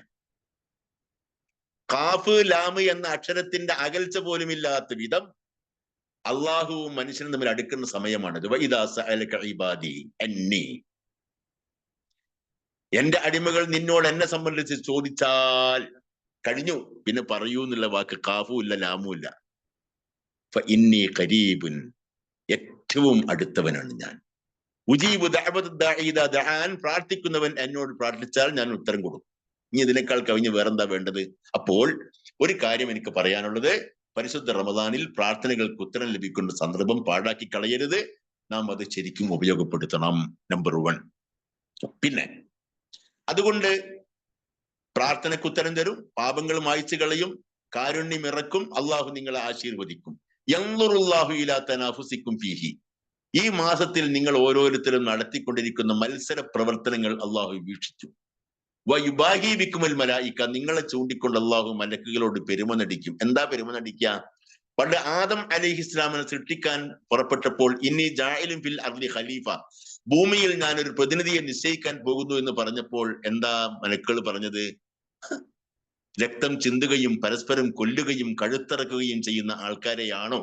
ഖാഫ് ലാമ് എന്ന അക്ഷരത്തിന്റെ അകൽച്ച പോലും ഇല്ലാത്ത വിധം അള്ളാഹുവും മനുഷ്യനും തമ്മിൽ അടുക്കുന്ന സമയമാണിത്. വഇദാ സഅലക ഇബാദി അന്നി, എന്റെ അടിമകൾ നിന്നോട് എന്നെ സംബന്ധിച്ച് ചോദിച്ചാൽ കഴിഞ്ഞു. പിന്നെ പറയൂ എന്നുള്ള വാക്ക് ഖാഫും ഇല്ല, ലാമും ഇല്ല. ഫഇന്നി ഖരീബുൻ, ഏറ്റവും അടുത്തവനാണ് ഞാൻ. ഉജീബു ദഅവത ദാഇ ഇദാ ദഅാൻ, പ്രാർത്ഥിക്കുന്നവൻ എന്നോട് പ്രാർത്ഥിച്ചാൽ ഞാൻ ഉത്തരം കൊടുക്കും. ഇനി ഇതിനേക്കാൾ കവിഞ്ഞ് വേറെന്താ വേണ്ടത്? അപ്പോൾ ഒരു കാര്യം എനിക്ക് പറയാനുള്ളത്, പരിശുദ്ധ റമദാനിൽ പ്രാർത്ഥനകൾക്ക് ഉത്തരം ലഭിക്കുന്ന സന്ദർഭം പാഴാക്കി കളയരുത്. നാം അത് ശരിക്കും ഉപയോഗപ്പെടുത്തണം. നമ്പർ 1. പിന്നെ അതുകൊണ്ട് പ്രാർത്ഥനയ്ക്ക് ഉത്തരം തരും, പാപങ്ങൾ മായ്ച്ചു കളയും, കാരുണ്യം ഇറക്കും, അള്ളാഹു നിങ്ങളെ ആശീർവദിക്കും. യൻളുറുല്ലാഹു ഇലാ തനാഫുസിക്കും ഫീഹി. ഈ മാസത്തിൽ നിങ്ങൾ ഓരോരുത്തരും നടത്തിക്കൊണ്ടിരിക്കുന്ന മത്സര പ്രവർത്തനങ്ങൾ അള്ളാഹു വീക്ഷിച്ചു. വയുബാഹി ബിക്കുമൽ മലായിക്ക. നിങ്ങളെ ചൂണ്ടിക്കൊണ്ട് അള്ളാഹു മലക്കുകളോട് പെരുമ നടിക്കും. എന്താ പെരുമ നടിക്കുക? പണ്ട് ആദം അലൈഹിസ്ലാമിനെ സൃഷ്ടിക്കാൻ പുറപ്പെട്ടപ്പോൾ ഇന്നി ജാഇലുൻ ഫിൽ അർളി ഖലീഫ, ഭൂമിയിൽ ഞാൻ ഒരു പ്രതിനിധിയെ നിശ്ചയിക്കാൻ പോകുന്നു എന്ന് പറഞ്ഞപ്പോൾ എന്താ മലക്കുകൾ പറഞ്ഞത്? രക്തം ചിന്തുകയും പരസ്പരം കൊല്ലുകയും കഴുത്തിറക്കുകയും ചെയ്യുന്ന ആൾക്കാരെയാണോ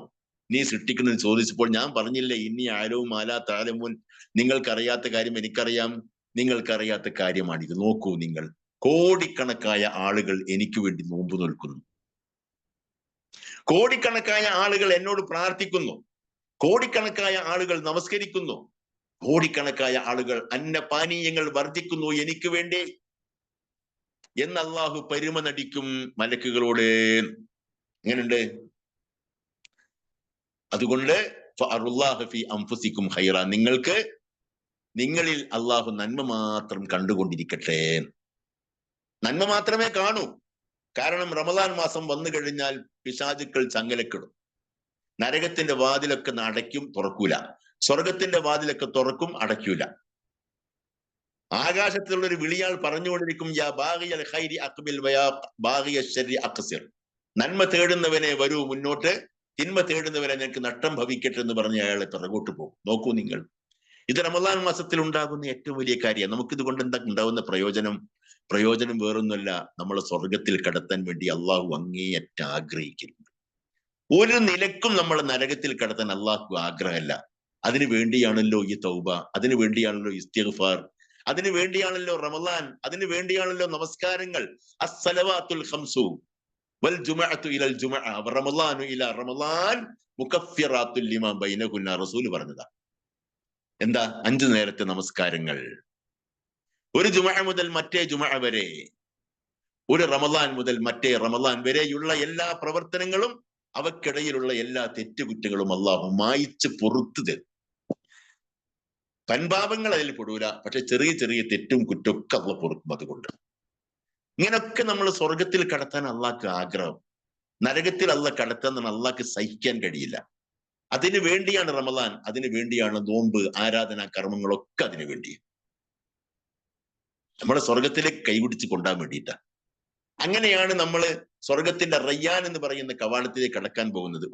നീ സൃഷ്ടിക്കുന്നത് ചോദിച്ചപ്പോൾ ഞാൻ പറഞ്ഞില്ലേ, ഇന്നി ആലവും ആലാ താലമുൻ, നിങ്ങൾക്കറിയാത്ത കാര്യം എനിക്കറിയാം, നിങ്ങൾക്കറിയാത്ത കാര്യമാണിത്. നോക്കൂ നിങ്ങൾ, കോടിക്കണക്കായ ആളുകൾ എനിക്ക് വേണ്ടി നോമ്പ് നിൽക്കുന്നു, കോടിക്കണക്കായ ആളുകൾ എന്നോട് പ്രാർത്ഥിക്കുന്നു, കോടിക്കണക്കായ ആളുകൾ നമസ്കരിക്കുന്നു, കോടിക്കണക്കായ ആളുകൾ അന്നപാനീയങ്ങൾ വർദ്ധിക്കുന്നു എനിക്ക് വേണ്ടി എന്ന് അള്ളാഹു പെരുമ നടിക്കും മലക്കുകളോട്. എങ്ങനെയുണ്ട്? അതുകൊണ്ട് അൻഫുസിക്കും ഖൈറ, നിങ്ങളിൽ അള്ളാഹു നന്മ മാത്രം കണ്ടുകൊണ്ടിരിക്കട്ടെ. നന്മ മാത്രമേ കാണൂ. കാരണം റമദാൻ മാസം വന്നു കഴിഞ്ഞാൽ പിശാചുക്കൾ ചങ്ങലക്കിടും. നരകത്തിന്റെ വാതിലൊക്കെ അടയ്ക്കും, തുറക്കൂല. സ്വർഗത്തിന്റെ വാതിലൊക്കെ തുറക്കും, അടയ്ക്കൂല. ആകാശത്തിലുള്ള ഒരു വിളിയാൾ പറഞ്ഞുകൊണ്ടിരിക്കും, യാ ബാഗിയൽ ഖൈരി അഖ്ബിൽ വയാ ബാഗിയ ശർരി അഖ്സിർ. നന്മ തേടുന്നവനെ വരൂ മുന്നോട്ട്, തിന്മ തേടുന്നവരെ ഞങ്ങൾക്ക് നഷ്ടം ഭവിക്കട്ടെ എന്ന് പറഞ്ഞ് അയാളെ പിറകോട്ട് പോകും. നോക്കൂ നിങ്ങൾ, ഇത് റമദാൻ മാസത്തിൽ ഉണ്ടാകുന്ന ഏറ്റവും വലിയ കാര്യമാണ്. നമുക്കിത് കൊണ്ട് എന്താ ഉണ്ടാകുന്ന പ്രയോജനം വേറൊന്നുമല്ല, നമ്മളെ സ്വർഗത്തിൽ കടത്താൻ വേണ്ടി അള്ളാഹു അങ്ങേയറ്റം ആഗ്രഹിക്കുന്നു. ഒരു നിലക്കും നമ്മളെ നരകത്തിൽ കടത്താൻ അള്ളാഹു ആഗ്രഹമല്ല. അതിനു വേണ്ടിയാണല്ലോ ഈ തൗബ, അതിനു വേണ്ടിയാണല്ലോ ഇസ്തിഗ്ഫാർ, അതിനു വേണ്ടിയാണല്ലോ റമദാൻ, അതിനു വേണ്ടിയാണല്ലോ നമസ്കാരങ്ങൾ. അസ്സലവാത്തുൽ ഖംസു വൽ ജുമഅതു ഇലൽ ജുമഅ വറമളാനു ഇലാ റമളാൻ മുകഫിറാത്തുൽ ലിമാ ബൈനഹുന്ന. റസൂൽ പറഞ്ഞതാ. എന്താ? 5 നേരത്തെ നമസ്കാരങ്ങൾ, ഒരു ജുമഅ മുതൽ മറ്റേ ജുമഅ വരെ, ഒരു റമളാൻ മുതൽ മറ്റേ റമളാൻ വരെയുള്ള എല്ലാ പ്രവർത്തനങ്ങളും, അവക്കിടയിലുള്ള എല്ലാ തെറ്റുകുറ്റങ്ങളും അള്ളാഹു മായിച്ച് പുറത്തു തരും. പൻപാപങ്ങൾ അതിൽ പെടൂല, പക്ഷെ ചെറിയ ചെറിയ തെറ്റും കുറ്റമൊക്കെ അള്ള പൊറുക്കും. അതുകൊണ്ട് ഇങ്ങനൊക്കെ നമ്മൾ സ്വർഗത്തിൽ കടത്താൻ അള്ളാഹ്ക്ക് ആഗ്രഹം. നരകത്തിൽ അള്ള കടത്താൻ അള്ളാഹ്ക്ക് സഹിക്കാൻ കഴിയില്ല. അതിനു വേണ്ടിയാണ് റമദാൻ, അതിനു വേണ്ടിയാണ് നോമ്പ്, ആരാധനാ കർമ്മങ്ങളൊക്കെ അതിനു വേണ്ടി. നമ്മളെ സ്വർഗത്തിലേക്ക് കൈപിടിച്ച് കൊണ്ടാൻ വേണ്ടിയിട്ടാ. അങ്ങനെയാണ് നമ്മൾ സ്വർഗത്തിന്റെ റയ്യാൻ എന്ന് പറയുന്ന കവാടത്തിലേക്ക് കടക്കാൻ പോകുന്നത്.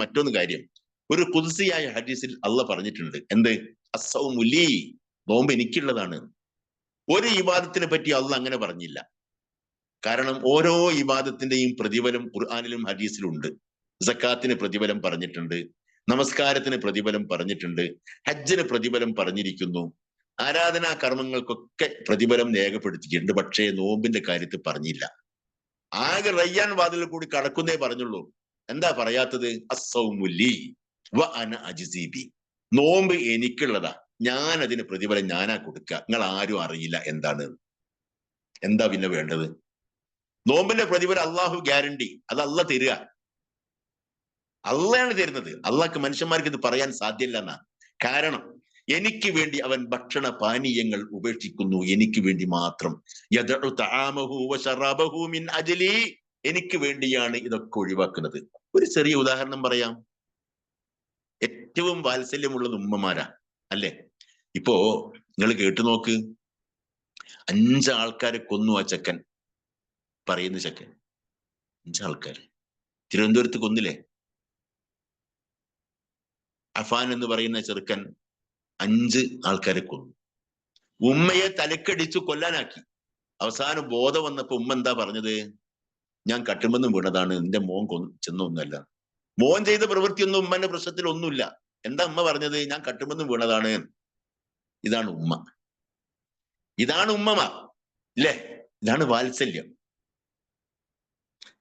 മറ്റൊന്ന് കാര്യം, ഒരു ഖുദ്സിയായ ഹദീസിൽ അള്ളാഹ് പറഞ്ഞിട്ടുണ്ട്. എന്ത്? അസ്സൗമു ലീ, നോമ്പ് എനിക്കുള്ളതാണ്. ഒരു ഇബാദത്തിനെ പറ്റി അള്ളാഹ് അങ്ങനെ പറഞ്ഞില്ല. കാരണം ഓരോ ഇബാദത്തിന്റെയും പ്രതിഫലം ഖുർആനിലും ഹദീസിലും ഉണ്ട്. സക്കാത്തിന് പ്രതിഫലം പറഞ്ഞിട്ടുണ്ട്, നമസ്കാരത്തിന് പ്രതിഫലം പറഞ്ഞിട്ടുണ്ട്, ഹജ്ജിന് പ്രതിഫലം പറഞ്ഞിരിക്കുന്നു, ആരാധനാ കർമ്മങ്ങൾക്കൊക്കെ പ്രതിഫലം രേഖപ്പെടുത്തിയിട്ടുണ്ട്. പക്ഷേ നോമ്പിന്റെ കാര്യത്തിൽ പറഞ്ഞില്ല. ആകെ റയ്യാൻ വാതിലിൽ കൂടി കടക്കുന്നേ പറഞ്ഞുള്ളൂ. എന്താ പറയാത്തത്? അസ്സൗമു ലീ വ അന അജ്സി ബി, നോമ്പ് എനിക്കുള്ളതാ, ഞാൻ അതിന് പ്രതിഫലം ഞാനാ കൊടുക്കുക, നിങ്ങൾ ആരും അറിയില്ല എന്താണ്. എന്താ പിന്നെ വേണ്ടത്? നോമ്പിന്റെ പ്രതിഫലം അള്ളാഹു ഗ്യാരണ്ടി, അത് അള്ളാഹ് തരിക. അള്ളാഹാണ് തരുന്നത്. അള്ളാഹ്ക്ക് മനുഷ്യന്മാർക്ക് ഇത് പറയാൻ സാധ്യമല്ല എന്നാ. കാരണം എനിക്ക് വേണ്ടി അവൻ ഭക്ഷണ പാനീയങ്ങൾ ഉപേക്ഷിക്കുന്നു, എനിക്ക് വേണ്ടി മാത്രം. യദഉ തആമഹു വശറബഹു മിൻ അജ്ലി, എനിക്ക് വേണ്ടിയാണ് ഇതൊക്കെ ഒഴിവാക്കുന്നത്. ഒരു ചെറിയ ഉദാഹരണം പറയാം. ഏറ്റവും വാത്സല്യമുള്ളത് ഉമ്മമാരാ, അല്ലേ? ഇപ്പോ നിങ്ങൾ കേട്ടു നോക്ക്, 5 ആൾക്കാരെ കൊന്നു ആ ചെക്കൻ, പറയുന്ന ചെക്കൻ. 5 ആൾക്കാര് തിരുവനന്തപുരത്ത് കൊന്നില്ലേ? അഫാൻ എന്ന് പറയുന്ന ചെറുക്കൻ 5 ആൾക്കാരെ കൊന്നു. ഉമ്മയെ തലക്കടിച്ചു കൊല്ലാനാക്കി. അവസാനം ബോധം വന്നപ്പോ ഉമ്മ എന്താ പറഞ്ഞത്? ഞാൻ കട്ടുമെന്ന് വീണതാണ്, എന്റെ മോൻ ചെന്നൊന്നുമല്ല. മോൻ ചെയ്ത പ്രവൃത്തിയൊന്നും ഉമ്മന്റെ പ്രശ്നത്തിൽ ഒന്നുമില്ല. എന്താ ഉമ്മ പറഞ്ഞത്? ഞാൻ കട്ടുമെന്ന് വീണതാണ്. ഇതാണ് ഉമ്മ, ഇതാണ് ഉമ്മമാർ, ഇല്ലേ? ഇതാണ് വാത്സല്യം.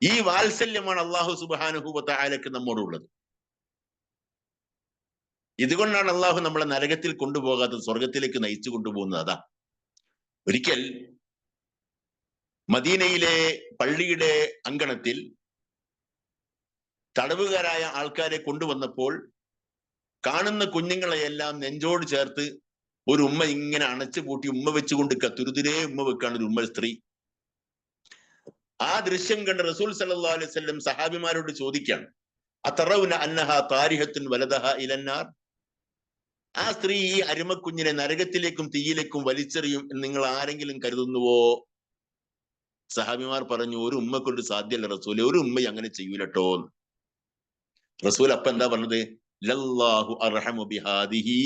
ഈ വാത്സല്യമാണ് അള്ളാഹു സുബ്ഹാനഹു വ തആലക്ക് നമ്മോടുള്ളത്. ഇതുകൊണ്ടാണ് അള്ളാഹു നമ്മളെ നരകത്തിൽ കൊണ്ടുപോകാത്തത്, സ്വർഗത്തിലേക്ക് നയിച്ചു കൊണ്ടുപോകുന്നത്. അതാ. ഒരിക്കൽ മദീനയിലെ പള്ളിയുടെ അങ്കണത്തിൽ തടവുകാരായ ആൾക്കാരെ കൊണ്ടുവന്നപ്പോൾ കാണുന്ന കുഞ്ഞുങ്ങളെയെല്ലാം നെഞ്ചോട് ചേർത്ത് ഒരു ഉമ്മ ഇങ്ങനെ അണച്ചു പൂട്ടി ഉമ്മ വെച്ചുകൊണ്ട് തുരുതിരേ ഉമ്മ വെക്കാണ് ഒരു ഉമ്മ സ്ത്രീ. ആ ദൃശ്യം കണ്ട് റസൂൽ സല്ലല്ലാഹു അലൈഹി വസല്ലം സഹാബിമാരോട് ചോദിക്കുകയാണ്, അതറൗന അന്നഹ താരിഹത്തുൻ വലദഹ ഇലന്നാർ, ആ സ്ത്രീ ഈ അരുമക്കുഞ്ഞിനെ നരകത്തിലേക്കും തീയിലേക്കും വലിച്ചെറിയും എന്ന് നിങ്ങൾ ആരെങ്കിലും കരുതുന്നുവോ? സഹാബിമാർ പറഞ്ഞു, ഒരു ഉമ്മ കൊണ്ട് സാധ്യമല്ല റസൂലെ, ഒരു ഉമ്മ അങ്ങനെ ചെയ്യൂലട്ടോ. റസൂൽ അപ്പൊ എന്താ പറഞ്ഞത്? ലല്ലാഹു അർഹമു ബിഹാദിഹി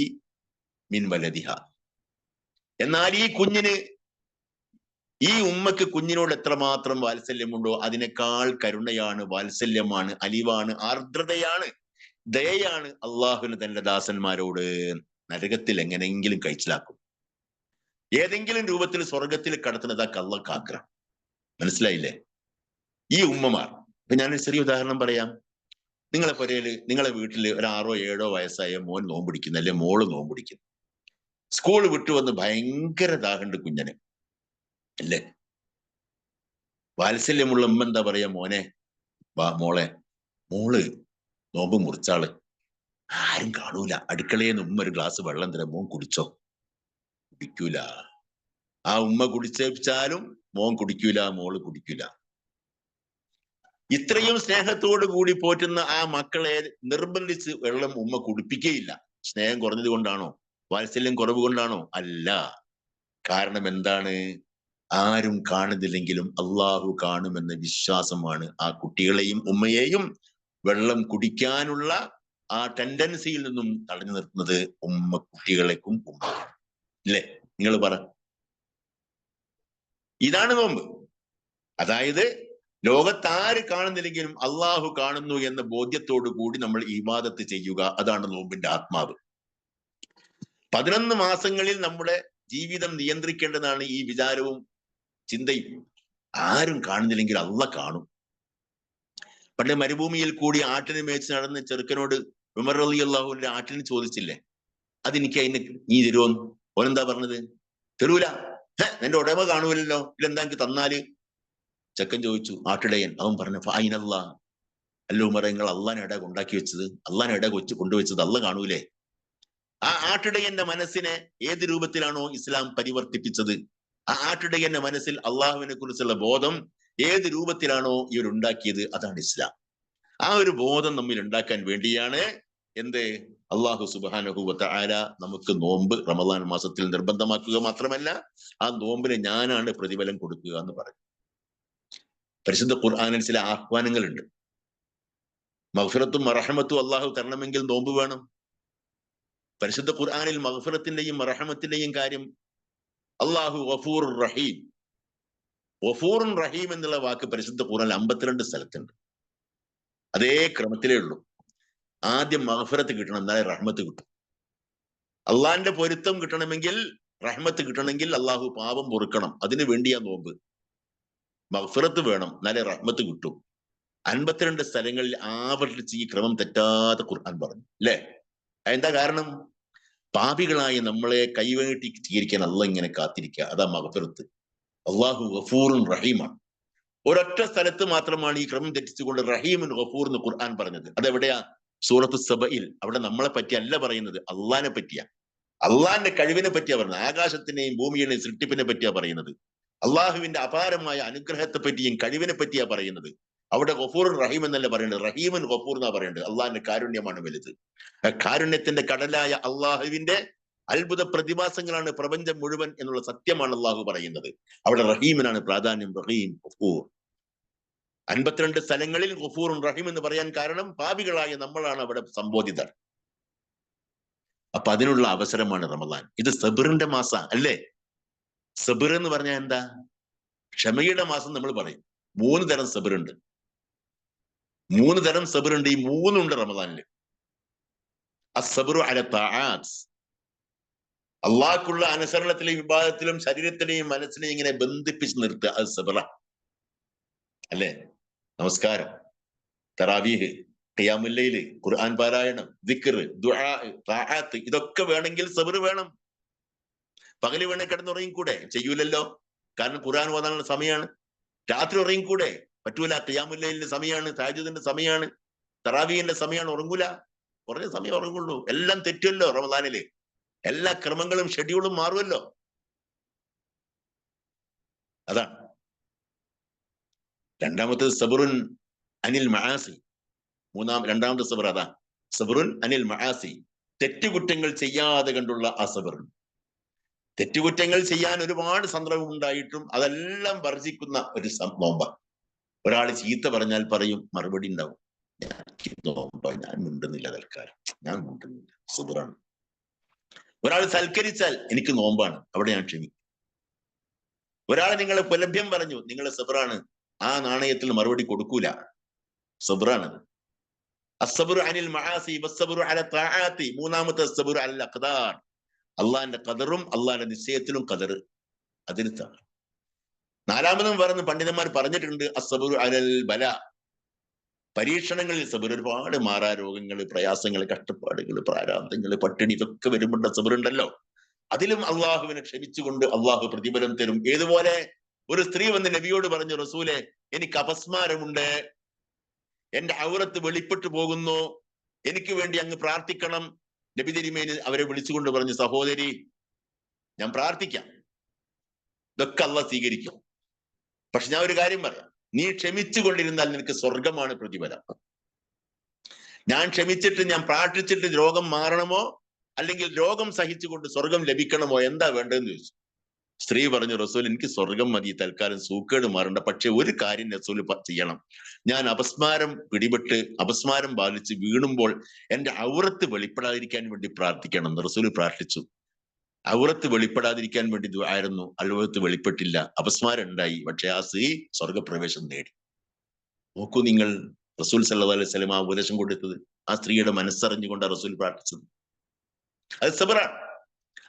മിൻ വലദിഹ. എന്നാൽ ഈ കുഞ്ഞിന്, ഈ ഉമ്മക്ക് കുഞ്ഞിനോട് എത്രമാത്രം വാത്സല്യമുണ്ടോ അതിനേക്കാൾ കരുണയാണ്, വാത്സല്യമാണ്, അലിവാണ്, ആർദ്രതയാണ്, ദയയാണ് അള്ളാഹുവിന് തന്റെ ദാസന്മാരോട്. നരകത്തിൽ എങ്ങനെയെങ്കിലും കഴിച്ചിലാക്കും, ഏതെങ്കിലും രൂപത്തിൽ സ്വർഗത്തിൽ കടത്തുന്നതാ അള്ളാഹ്. മനസ്സിലായില്ലേ? ഈ ഉമ്മമാർ. ഇപ്പൊ ഞാനൊരു ചെറിയ ഉദാഹരണം പറയാം. നിങ്ങളെ പുരയില്, നിങ്ങളെ വീട്ടില് ഒരു 6 or 7 വയസ്സായ മോൻ നോമ്പുപിടിക്കുന്നു, അല്ലെ മോള് നോമ്പുപിടിക്കുന്നു. സ്കൂൾ വിട്ടു വന്ന് ഭയങ്കര ദാഹമുണ്ട് കുഞ്ഞന്, അല്ലേ? വാത്സല്യമുള്ള ഉമ്മ എന്താ പറയാ? മോനെ വാ, മോള് നോമ്പ് മുറിച്ചാള്, ആരും കാണൂല, അടുക്കളയിൽ നിന്ന് ഉമ്മ ഒരു ഗ്ലാസ് വെള്ളം തരാം, മോൻ കുടിച്ചോ. കുടിക്കൂല. ആ ഉമ്മ കുടിച്ചാലും മോൻ കുടിക്കൂല, മോള് കുടിക്കൂല. ഇത്രയും സ്നേഹത്തോടു കൂടി പോറ്റുന്ന ആ മക്കളെ നിർബന്ധിച്ച് വെള്ളം ഉമ്മ കുടിപ്പിക്കുകയില്ല. സ്നേഹം കുറഞ്ഞത് കൊണ്ടാണോ? വാത്സല്യം കുറവ് കൊണ്ടാണോ? അല്ല. കാരണം എന്താണ്? ആരും കാണുന്നില്ലെങ്കിലും അള്ളാഹു കാണുമെന്ന വിശ്വാസമാണ് ആ കുട്ടികളെയും ഉമ്മയെയും വെള്ളം കുടിക്കാനുള്ള ആ ടെൻഡൻസിയിൽ നിന്നും തടഞ്ഞു നിർത്തുന്നത്. ഉമ്മ കുട്ടികളെക്കും ഉമ്മ, ഇല്ലേ? നിങ്ങൾ പറ. ഇതാണ് നോമ്പ്. അതായത് ലോകത്താര് കാണുന്നില്ലെങ്കിലും അള്ളാഹു കാണുന്നു എന്ന ബോധ്യത്തോടു കൂടി നമ്മൾ ഇബാദത്ത് ചെയ്യുക. അതാണ് നോമ്പിന്റെ ആത്മാവ്. 11 മാസങ്ങളിൽ നമ്മുടെ ജീവിതം നിയന്ത്രിക്കേണ്ടതാണ് ഈ വിചാരവും ചിന്തയും. ആരും കാണുന്നില്ലെങ്കിൽ അള്ളാഹ് കാണും. പണ്ട് മരുഭൂമിയിൽ കൂടി ആട്ടിനെ മേച്ച് നടന്ന ചെറുക്കനോട് ഉമർ റളിയല്ലാഹുവിന്റെ ആട്ടിന് ചോദിച്ചില്ലേ, അതെനിക്ക് അതിന് നീ തരുമോന്ന്? ഓനെന്താ പറഞ്ഞത്? തരൂല. എന്റെ ഉടമ കാണൂലല്ലോ, ഇല്ലെന്താ എനിക്ക് തന്നാല്? ചെക്കൻ ചോദിച്ചു, ആട്ടിടയൻ. അവൻ പറഞ്ഞു, ഫൈനല്ലാ, അല്ല ഉമർ, നിങ്ങൾ അള്ളാനെ ഇട ഉണ്ടാക്കി വെച്ചത്, അള്ളാനെ ഇട കൊണ്ടുവച്ചത് അള്ള കാണൂലേ? ആ ആട്ടിടയന്റെ മനസ്സിനെ ഏത് രൂപത്തിലാണോ ഇസ്ലാം പരിവർത്തിപ്പിച്ചത്, ആ ആട്ടിടയന്റെ മനസ്സിൽ അള്ളാഹുവിനെ കുറിച്ചുള്ള ബോധം ഏത് രൂപത്തിലാണോ ഇവരുണ്ടാക്കിയത്, അതാണ് ഇസ്ലാം. ആ ഒരു ബോധം നമ്മിൽ ഉണ്ടാക്കാൻ വേണ്ടിയാണ് അള്ളാഹു സുബ്ഹാനഹു വ തആല നമുക്ക് നോമ്പ് റമദാൻ മാസത്തിൽ നിർബന്ധമാക്കുക മാത്രമല്ല, ആ നോമ്പിന് ഞാനാണ് പ്രതിഫലം കൊടുക്കുക എന്ന് പറഞ്ഞു. പരിശുദ്ധ ഖുർആനിൽ ചില ആഹ്വാനങ്ങളുണ്ട്. മഗ്ഫിറത്തും മർഹമത്തും അള്ളാഹു തരണമെങ്കിൽ നോമ്പ് വേണം. പരിശുദ്ധ ഖുർആനിൽ മഗ്ഫിറത്തിന്റെയും മർഹമത്തിന്റെയും കാര്യം അള്ളാഹു ഗഫൂർ റഹീം, ഗഫൂറുൻ റഹീം എന്നുള്ള വാക്ക് പരിശുദ്ധ ഖുർആനിൽ 52 സ്ഥലത്തുണ്ട്. അതേ ക്രമത്തിലേ ഉള്ളൂ. ആദ്യം മഗ്ഫിറത്ത് കിട്ടണം, എന്നാലേ റഹ്മത്ത് കിട്ടും. അള്ളാഹിന്റെ പൊരുത്തം കിട്ടണമെങ്കിൽ, റഹ്മത്ത് കിട്ടണമെങ്കിൽ അള്ളാഹു പാപം പൊറുക്കണം. അതിനു വേണ്ടിയാ നോമ്പ്. മഗ്ഫിറത്ത് വേണം, എന്നാലേ റഹ്മത്ത് കിട്ടും. 52 സ്ഥലങ്ങളിൽ ആവർത്തിച്ച് ഈ ക്രമം തെറ്റാതെ ഖുർആൻ പറഞ്ഞു, അല്ലേ? എന്താ കാരണം? പാപികളായി നമ്മളെ കൈവേട്ടി സ്വീകരിക്കാൻ അള്ളാഹ് ഇങ്ങനെ കാത്തിരിക്കുക. അതാ മഗ്ഫിറത്ത്. അള്ളാഹു ഗഫൂറുൻ റഹീമാണ്. ഒരൊറ്റ സ്ഥലത്ത് മാത്രമാണ് ഈ ക്രമം തെറ്റിച്ചുകൊണ്ട് റഹീമുൻ ഗഫൂർ എന്ന് ഖുർആൻ പറഞ്ഞത്. അതെവിടെയാ? സൂറത്ത് സബയിൽ. അവിടെ നമ്മളെ പറ്റി അല്ല പറയുന്നത്, അള്ളാഹിനെ പറ്റിയാ, അള്ളാഹിന്റെ കഴിവിനെ പറ്റിയാ പറയുന്നത്. ആകാശത്തിനെയും ഭൂമിയുടെയും സൃഷ്ടിപ്പിനെ പറ്റിയാ പറയുന്നത്. അള്ളാഹുവിന്റെ അപാരമായ അനുഗ്രഹത്തെ പറ്റിയും കഴിവിനെ പറ്റിയാ പറയുന്നത്. അവിടെ ഗഫൂറുൻ റഹീം എന്നല്ല പറയേണ്ടത്, റഹീമുൻ ഗഫൂർ എന്നാ പറയേണ്ടത്. അള്ളാഹിന്റെ കാരുണ്യമാണ് വലുത്. കാരുണ്യത്തിന്റെ കടലായ അള്ളാഹുവിന്റെ അത്ഭുത പ്രതിഭാസങ്ങളാണ് പ്രപഞ്ചം മുഴുവൻ എന്നുള്ള സത്യമാണ് അള്ളാഹു പറയുന്നത്. അവിടെ റഹീമിനാണ് പ്രാധാന്യം. റഹീം, ഗഫൂർ. 52 സ്ഥലങ്ങളിൽ ഗഫൂറുൻ റഹീം എന്ന് പറയാൻ കാരണം പാപികളായ നമ്മളാണ് അവിടെ സംബോധിതർ. അപ്പൊ അതിനുള്ള അവസരമാണ് റമദാൻ. ഇത് സബറിന്റെ മാസം അല്ലേ? സബർ എന്ന് പറഞ്ഞാൽ എന്താ? ക്ഷമയുടെ മാസം നമ്മൾ പറയും. 3 തരം സബറുണ്ട്. 3 തരം സബറുണ്ട്. ഈ 3 ഉണ്ട് റമദാനില്. അസ്സബ്റു അല തആത്ത്, അള്ളാഹ്ക്കുള്ള അനുസരണത്തിലും വിഭാഗത്തിലും ശരീരത്തിനെയും മനസ്സിനെയും ഇങ്ങനെ ബന്ധിപ്പിച്ച് നിർത്തുക. അത് സബറ അല്ലേ? നമസ്കാരം, തറാവീഹ്, ഖിയാമുൽ ലൈൽ, ഖുർആൻ പാരായണം, ദിക്ർ, ദുആ, തആത്ത്, ഇതൊക്കെ വേണമെങ്കിൽ സബർ വേണം. പകല് വേണേ കിടന്നുറങ്ങിക്കൂടെ? ചെയ്യൂലല്ലോ. കാരണം ഖുർആൻ ഓതാനുള്ള സമയമാണ്. രാത്രി ഉറങ്ങിക്കൂടെ? പറ്റൂല. ഖിയാമുൽ ലൈലിന്റെ സമയമാണ്, തഹജ്ജുദിന്റെ സമയമാണ്. തറാവീഹിന്റെ സമയമാണ്, ഉറങ്ങൂല, കുറഞ്ഞ സമയം ഉറങ്ങുള്ളൂ. എല്ലാം തെറ്റുമല്ലോ റമദാനില്, എല്ലാ ക്രമങ്ങളും ഷെഡ്യൂളും മാറുമല്ലോ. അതാണ് രണ്ടാമത്തേത് സബറുൻ അനിൽ മആസി. രണ്ടാമത്തെ സബർ അതാ, സബറുൻ അനിൽ മആസി, തെറ്റുകുറ്റങ്ങൾ ചെയ്യാതെ കണ്ടുള്ള ആ സബർ. തെറ്റുകുറ്റങ്ങൾ ചെയ്യാൻ ഒരുപാട് സന്ദർഭം ഉണ്ടായിട്ടും അതെല്ലാം വർജിക്കുന്ന ഒരു നോമ്പ. ഒരാൾ ചീത്ത പറഞ്ഞാൽ പറയും, മറുപടി ഉണ്ടാവും, നോമ്പ, ഞാൻ മിണ്ടുന്നില്ല, തൽക്കാലം ഞാൻ മിണ്ടുന്നില്ല, സബറാണ്. ഒരാൾ സൽക്കരിച്ചാൽ എനിക്ക് നോമ്പാണ്, അവിടെ ഞാൻ ക്ഷമിക്കും. ഒരാൾ നിങ്ങളെ പുലഭ്യം പറഞ്ഞു, നിങ്ങളെ സബറാണ്, ആ നാണയത്തിൽ മറുപടി കൊടുക്കൂല, സബറാണത്. അസ്സബറു അനിൽ മആസി വസ്സബറു അല തആത്തി. മൂന്നാമത്തെ സബറു അൽ അഖ്ദാർ, അള്ളാന്റെ ഖദറും അള്ളാന്റെ നിശ്ചയത്തിലും ഖദർ, അതിന് താഴെ. നാലാമതും പറഞ്ഞ് പണ്ഡിതന്മാർ പറഞ്ഞിട്ടുണ്ട്, അസ്സബറു അലൽ ബല, പരീക്ഷണങ്ങളിൽ സബർ. ഒരുപാട് മാറാരോഗങ്ങൾ, പ്രയാസങ്ങൾ, കഷ്ടപ്പാടുകൾ, പ്രാരാബ്ദങ്ങൾ, പട്ടിണി, ഇതൊക്കെ വരുമ്പോഴുള്ള സബറുണ്ടല്ലോ, അതിലും അള്ളാഹുവിനെ ക്ഷമിച്ചുകൊണ്ട് അള്ളാഹു പ്രതിഫലം തരും. ഏതുപോലെ ഒരു സ്ത്രീ വന്ന് നബിയോട് പറഞ്ഞു, റസൂലെ, എനിക്ക് അപസ്മാരമുണ്ട്, എന്റെ ഔറത്ത് വെളിപ്പെട്ടു പോകുന്നു, എനിക്ക് വേണ്ടി അങ്ങ് പ്രാർത്ഥിക്കണം. നബി തിരുമേനി അവരെ വിളിച്ചുകൊണ്ട് പറഞ്ഞു, സഹോദരി, ഞാൻ പ്രാർത്ഥിക്കാം, ഇതൊക്കെ അള്ളാഹ് സ്വീകരിക്കും. പക്ഷെ ഞാൻ ഒരു കാര്യം പറയാം, നീ ക്ഷമിച്ചു കൊണ്ടിരുന്നാൽ നിനക്ക് സ്വർഗമാണ് പ്രതിഫലം. ഞാൻ ക്ഷമിച്ചിട്ട്, ഞാൻ പ്രാർത്ഥിച്ചിട്ട് രോഗം മാറണമോ അല്ലെങ്കിൽ രോഗം സഹിച്ചുകൊണ്ട് സ്വർഗം ലഭിക്കണമോ, എന്താ വേണ്ടതെന്ന് ചോദിച്ചു. സ്ത്രീ പറഞ്ഞു, റസൂൽ, എനിക്ക് സ്വർഗം മതി, തൽക്കാലം സൂക്കേട് മാറണ്ട. പക്ഷെ ഒരു കാര്യം റസൂൽ ചെയ്യണം, ഞാൻ അപസ്മാരം ബാധിച്ച് വീണുമ്പോൾ എന്റെ ഔറത്ത് വെളിപ്പെടാതിരിക്കാൻ വേണ്ടി പ്രാർത്ഥിക്കണം എന്ന് റസൂൽ പ്രാർത്ഥിച്ചു. ഔറത്ത് വെളിപ്പെടാതിരിക്കാൻ വേണ്ടി ആയിരുന്നു, ഔറത്ത് വെളിപ്പെട്ടില്ല, അപസ്മാരം ഉണ്ടായി. പക്ഷെ ആ സ്ത്രീ സ്വർഗപ്രവേശം നേടി. നോക്കൂ നിങ്ങൾ, റസൂൽ സല്ലല്ലാഹു അലൈഹി വസല്ലം ആ ഉപദേശം കൊടുത്തത് ആ സ്ത്രീയുടെ മനസ്സറിഞ്ഞുകൊണ്ടാണ് റസൂൽ പ്രാർത്ഥിച്ചത്. അത് സബറാണ്.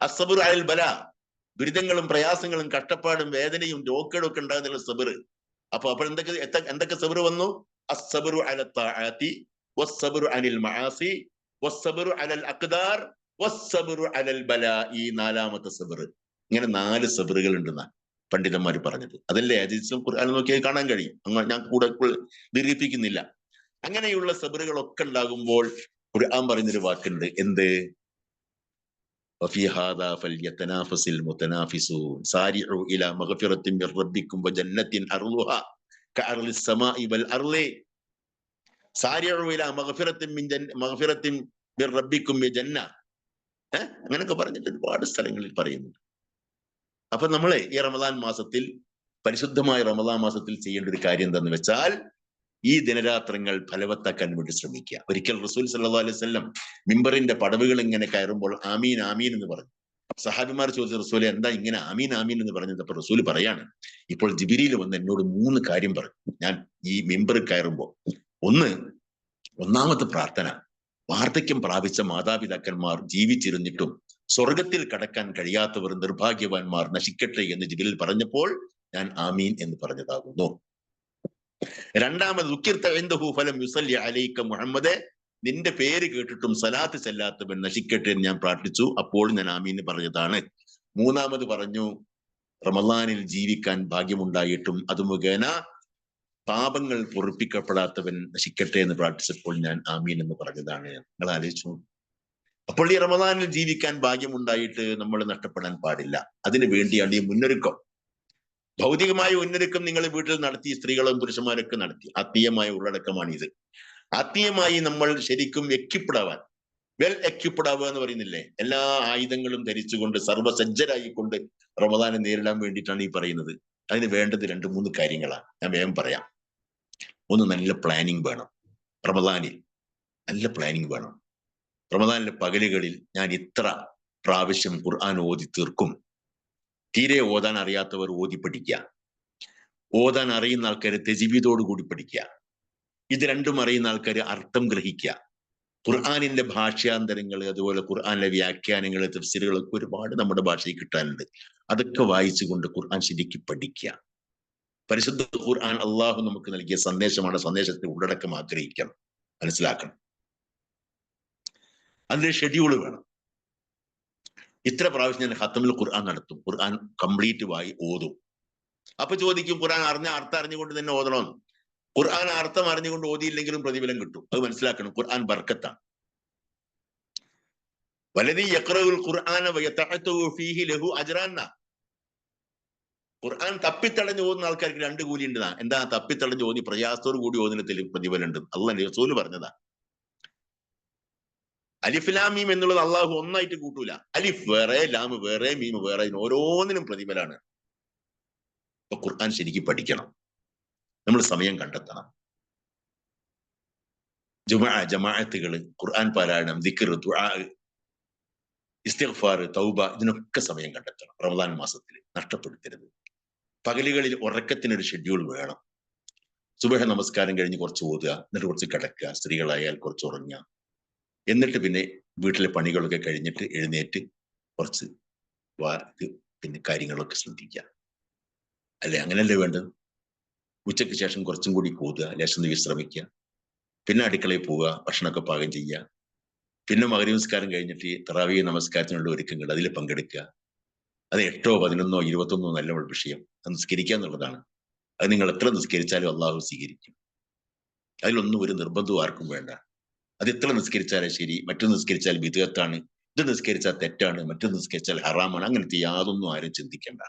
അസ്സബറു അലൽ ബലാ, ദുരിതങ്ങളും പ്രയാസങ്ങളും കഷ്ടപ്പാടും വേദനയും രോഗക്കേടും ഒക്കെ ഉണ്ടാകുന്ന സബർ. അപ്പൊ എന്തൊക്കെ സബർ വന്നു? അസ്സബറു അല തആതി വസ്സബറു അനിൽ മആസി വസ്സബറു അലൽ അഖ്ദാർ വസ്സബറു അലൽ ബലാ. ഈ നാലാമത്തെ സബർ. ഇങ്ങനെ 4 സബറുകൾ ഉണ്ടെന്നാണ് പണ്ഡിതന്മാർ പറഞ്ഞത്. അതല്ലേ ഹദീസും ഖുർആനും നോക്കിയാൽ കാണാൻ കഴിയും. ഞാൻ കൂടെ ദീർഘിപ്പിക്കുന്നില്ല. അങ്ങനെയുള്ള സബറുകളൊക്കെ ഉണ്ടാകുമ്പോൾ ഖുർആൻ പറയുന്നൊരു വാക്കുണ്ട്, എന്ത്? وفي هذا فليتنافس المتنافسون سارعوا الى مغفرة من ربكم وجنة عرضها كعرض السماء والارض سارعوا الى مغفرة من ربكم وجنة. അങ്ങനെയൊക്കെ പറഞ്ഞിട്ട് ഒരുപാട് സ്ഥലങ്ങളിൽ പറയുന്നുണ്ട്. അപ്പൊ നമ്മളെ ഈ റമദാൻ മാസത്തിൽ, പരിശുദ്ധമായ റമദാൻ മാസത്തിൽ ചെയ്യേണ്ട ഒരു കാര്യം എന്താന്ന് വെച്ചാൽ, ഈ ദിനരാത്രങ്ങൾ ഫലവത്താക്കാൻ വേണ്ടി ശ്രമിക്കുക. ഒരിക്കൽ റസൂൽ സല്ലല്ലാഹു അലൈഹി വസല്ലം മിമ്പറിന്റെ പടവുകൾ ഇങ്ങനെ കയറുമ്പോൾ ആമീൻ ആമീൻ എന്ന് പറഞ്ഞു. സഹാബിമാർ ചോദിച്ചു, റസൂലെ, എന്താ ഇങ്ങനെ ആമീൻ ആമീൻ എന്ന് പറഞ്ഞത്? അപ്പൊ റസൂൽ പറയാണ്, ഇപ്പോൾ ജിബ്രീൽ വന്ന് എന്നോട് 3 കാര്യം പറഞ്ഞു ഞാൻ ഈ മിമ്പർ കയറുമ്പോൾ. ഒന്നാമത്തെ പ്രാർത്ഥന, വാർദ്ധക്യം പ്രാപിച്ച മാതാപിതാക്കന്മാർ ജീവിച്ചിരുന്നിട്ടും സ്വർഗത്തിൽ കടക്കാൻ കഴിയാത്തവർ, നിർഭാഗ്യവാന്മാർ നശിക്കട്ടെ എന്ന് ജിബ്രീൽ പറഞ്ഞപ്പോൾ ഞാൻ ആമീൻ എന്ന് പറഞ്ഞതാകുന്നു. രണ്ടാമത്, മുഹമ്മദ്, നിന്റെ പേര് കേട്ടിട്ടും സലാത്ത് ചെല്ലാത്തവൻ നശിക്കട്ടെ എന്ന് ഞാൻ പ്രാർത്ഥിച്ചു, അപ്പോൾ ഞാൻ ആമീൻ പറഞ്ഞതാണ്. മൂന്നാമത് പറഞ്ഞു, റമദാനിൽ ജീവിക്കാൻ ഭാഗ്യമുണ്ടായിട്ടും അത് മുഖേന പാപങ്ങൾ പൊറുപ്പിക്കപ്പെടാത്തവൻ നശിക്കട്ടെ എന്ന് പ്രാർത്ഥിച്ചപ്പോൾ ഞാൻ ആമീൻ എന്ന് പറഞ്ഞതാണ്. നിങ്ങൾ ആലോചിച്ചു. അപ്പോൾ ഈ റമദാനിൽ ജീവിക്കാൻ ഭാഗ്യമുണ്ടായിട്ട് നമ്മൾ നഷ്ടപ്പെടാൻ പാടില്ല. അതിനു വേണ്ടിയാണ് ഈ മുന്നൊരുക്കം. ഭൗതികമായ ഉന്നൊരുക്കം നിങ്ങൾ വീട്ടിൽ നടത്തി, സ്ത്രീകളും പുരുഷന്മാരൊക്കെ നടത്തി. ആത്മീയമായ ഉള്ളടക്കമാണ് ഇത്. ആത്മീയമായി നമ്മൾ ശരിക്കും എക്യുപ്ഡ് വെൽ എക്യുപ്ഡ് ആവുക എന്ന് പറയുന്നില്ലേ, എല്ലാ ആയുധങ്ങളും ധരിച്ചുകൊണ്ട് സർവ്വസജ്ജരായിക്കൊണ്ട് റമദാനെ നേരിടാൻ വേണ്ടിയിട്ടാണ് ഈ പറയുന്നത്. അതിന് വേണ്ടത് 2-3 കാര്യങ്ങളാണ്. ഞാൻ വേഗം പറയാം. ഒന്ന്, നല്ല പ്ലാനിങ് വേണം. റമദാനിൽ നല്ല പ്ലാനിങ് വേണം. റമദാനിലെ പകലുകളിൽ ഞാൻ ഇത്ര പ്രാവശ്യം ഖുർആൻ ഓതി തീർക്കും. തീരെ ഓതാൻ അറിയാത്തവർ ഓതി പഠിക്കുക. ഓതാൻ അറിയുന്ന ആൾക്കാർ തജ്വീദോട് കൂടി പഠിക്കുക. ഇത് രണ്ടും അറിയുന്ന ആൾക്കാർ അർത്ഥം ഗ്രഹിക്കുക. ഖുർആനിന്റെ ഭാഷ്യാന്തരങ്ങൾ, അതുപോലെ ഖുർആനിലെ വ്യാഖ്യാനങ്ങൾ, തഫ്സീറുകളൊക്കെ ഒരുപാട് നമ്മുടെ ഭാഷയിൽ കിട്ടാനുണ്ട്. അതൊക്കെ വായിച്ചുകൊണ്ട് ഖുർആൻ ശരിക്കും പഠിക്കുക. പരിശുദ്ധ ഖുർആൻ അള്ളാഹു നമുക്ക് നൽകിയ സന്ദേശമാണ്. സന്ദേശത്തെ ഉള്ളടക്കം ആഗ്രഹിക്കണം, മനസ്സിലാക്കണം. അതിന്റെ ഷെഡ്യൂള് വേണം. ഇത്ര പ്രാവശ്യം ഞാൻ ഖത്തമുൽ ഖുർആൻ നടത്തും, ഖുർആൻ കംപ്ലീറ്റ് ഓതും. അപ്പൊ ചോദിക്കും, ഖുർആൻ അർത്ഥം അറിഞ്ഞുകൊണ്ട് തന്നെ ഓതണമെന്ന്. ഖുർആൻ അർത്ഥം അറിഞ്ഞുകൊണ്ട് ഓതിയില്ലെങ്കിലും പ്രതിഫലം കിട്ടും. അത് മനസ്സിലാക്കണം. ഖുർആൻ ബർക്കത്താണ്. വലദീ യഖ്റഉൽ ഖുർആന വയതഅതു ഫീഹി ലഹു അജ്റാൻ. ഖുർആൻ തപ്പിത്തടഞ്ഞ് ഓതുന്ന ആൾക്കാർക്ക് 2 കൂലി ഉണ്ട്. എന്താ? തപ്പിത്തടഞ്ഞ് ഓതി പ്രയാസത്തോടു കൂടി ഓതുന്നതിൽ പ്രതിഫലം ഉണ്ട്. അല്ലാഹു റസൂല് പറഞ്ഞതാ. അലിഫ് ലാം മീം എന്നുള്ളത് അള്ളാഹു ഒന്നായിട്ട് കൂട്ടൂല. അലിഫ് വേറെ, ലാം വേറെ, മീം വേറെ, ഓരോന്നിനും പ്രതിഫലാണ്. അപ്പൊ ഖുർആൻ ശരിക്കും പഠിക്കണം. നമ്മൾ സമയം കണ്ടെത്തണം. ജമാഅത്തുകള്, ഖുർആൻ പാരായണം, ദിക്ർ, ദുആ, ഇസ്തിഗ്ഫാർ, തൗബ, ഇതിനൊക്കെ സമയം കണ്ടെത്തണം. റമദാൻ മാസത്തിൽ നഷ്ടപ്പെടുത്തരുത്. പകലുകളിൽ ഉറക്കത്തിനൊരു ഷെഡ്യൂൾ വേണം. സുബഹ നമസ്കാരം കഴിഞ്ഞ് കുറച്ച് ഓതുക, എന്നിട്ട് കുറച്ച് കിടക്കുക. സ്ത്രീകളായാൽ കുറച്ച് ഉറങ്ങുക. എന്നിട്ട് പിന്നെ വീട്ടിലെ പണികളൊക്കെ കഴിഞ്ഞിട്ട് എഴുന്നേറ്റ് കുറച്ച് പിന്നെ കാര്യങ്ങളൊക്കെ ശ്രദ്ധിക്കുക. അല്ലെ? അങ്ങനെയല്ലേ വേണ്ടത്? ഉച്ചയ്ക്ക് ശേഷം കുറച്ചും കൂടി ഓതുക, ലേശം വിശ്രമിക്കുക. പിന്നെ അടുക്കളയിൽ പോവുക, ഭക്ഷണമൊക്കെ പാകം ചെയ്യുക. പിന്നെ മഗ്‌രിബ് നിസ്കാരം കഴിഞ്ഞിട്ട് തറാവീഹ് നമസ്കാരത്തിനുള്ള ഒരുക്കങ്ങൾ, അതിൽ പങ്കെടുക്കുക. അത് 8, 11, 21 നല്ല വിഷയം. അത് നിസ്കരിക്കുക എന്നുള്ളതാണ്. അത് നിങ്ങൾ എത്ര നിസ്കരിച്ചാലും അള്ളാഹു സ്വീകരിക്കും. അതിലൊന്നും ഒരു നിർബന്ധവും ആർക്കും വേണ്ട. അത് എത്ര നിസ്കരിച്ചാലും ശരി. മറ്റൊന്ന് നിസ്കരിച്ചാൽ ബിദ്അത്താണ്, ഇത് നിസ്കരിച്ചാൽ തെറ്റാണ്, മറ്റൊന്ന് നിസ്കരിച്ചാൽ ഹറാമാണ്, അങ്ങനത്തെ യാതൊന്നും ആരും ചിന്തിക്കേണ്ട.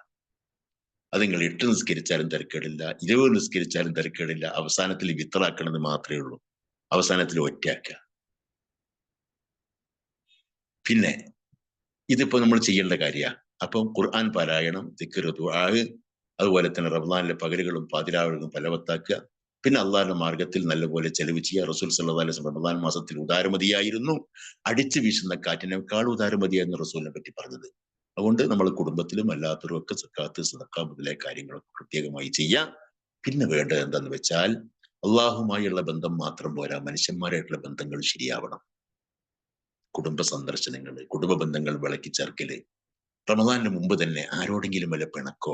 അത് നിങ്ങൾ 8 നിസ്കരിച്ചാലും തിരക്കേടില്ല, 20 നിസ്കരിച്ചാലും തിരക്കേടില്ല. അവസാനത്തിൽ വിത്തറാക്കണമെന്ന് മാത്രമേ ഉള്ളൂ. അവസാനത്തിൽ ഒറ്റയാക്കുക. പിന്നെ ഇതിപ്പോ നമ്മൾ ചെയ്യേണ്ട കാര്യമാണ്. അപ്പം ഖുർആൻ പാരായണം, ദിക്ർ, ദുആ, അതുപോലെ തന്നെ റമദാനിലെ പകലുകളും പാതിരാവുകളും ഫലവത്താക്കുക. പിന്നെ അള്ളാഹിന്റെ മാർഗത്തിൽ നല്ലപോലെ ചെലവ് ചെയ്യുക. റസൂൽ സല്ലല്ലാഹു അലൈഹി വസല്ലം റമദാൻ മാസത്തിൽ ഉദാരമതിയായിരുന്നു. അടിച്ചു വീശുന്ന കാറ്റിനേക്കാൾ ഉദാരമതിയായിരുന്നു റസൂലിനെ പറ്റി പറഞ്ഞത്. അതുകൊണ്ട് നമ്മൾ കുടുംബത്തിലും അല്ലാത്തവരും ഒക്കെ സക്കാത്ത്, സദഖ മുതലായ കാര്യങ്ങളൊക്കെ കൃത്യമായി ചെയ്യാം. പിന്നെ വേണ്ടത് എന്താന്ന് വെച്ചാൽ അള്ളാഹുമായുള്ള ബന്ധം മാത്രം പോരാ, മനുഷ്യന്മാരായിട്ടുള്ള ബന്ധങ്ങൾ ശരിയാവണം. കുടുംബ സന്ദർശനങ്ങള്, കുടുംബ ബന്ധങ്ങൾ വിളക്കി ചേർക്കല്. റമദാനിന് മുമ്പ് തന്നെ ആരോടെങ്കിലും വല്ല പിണക്കോ,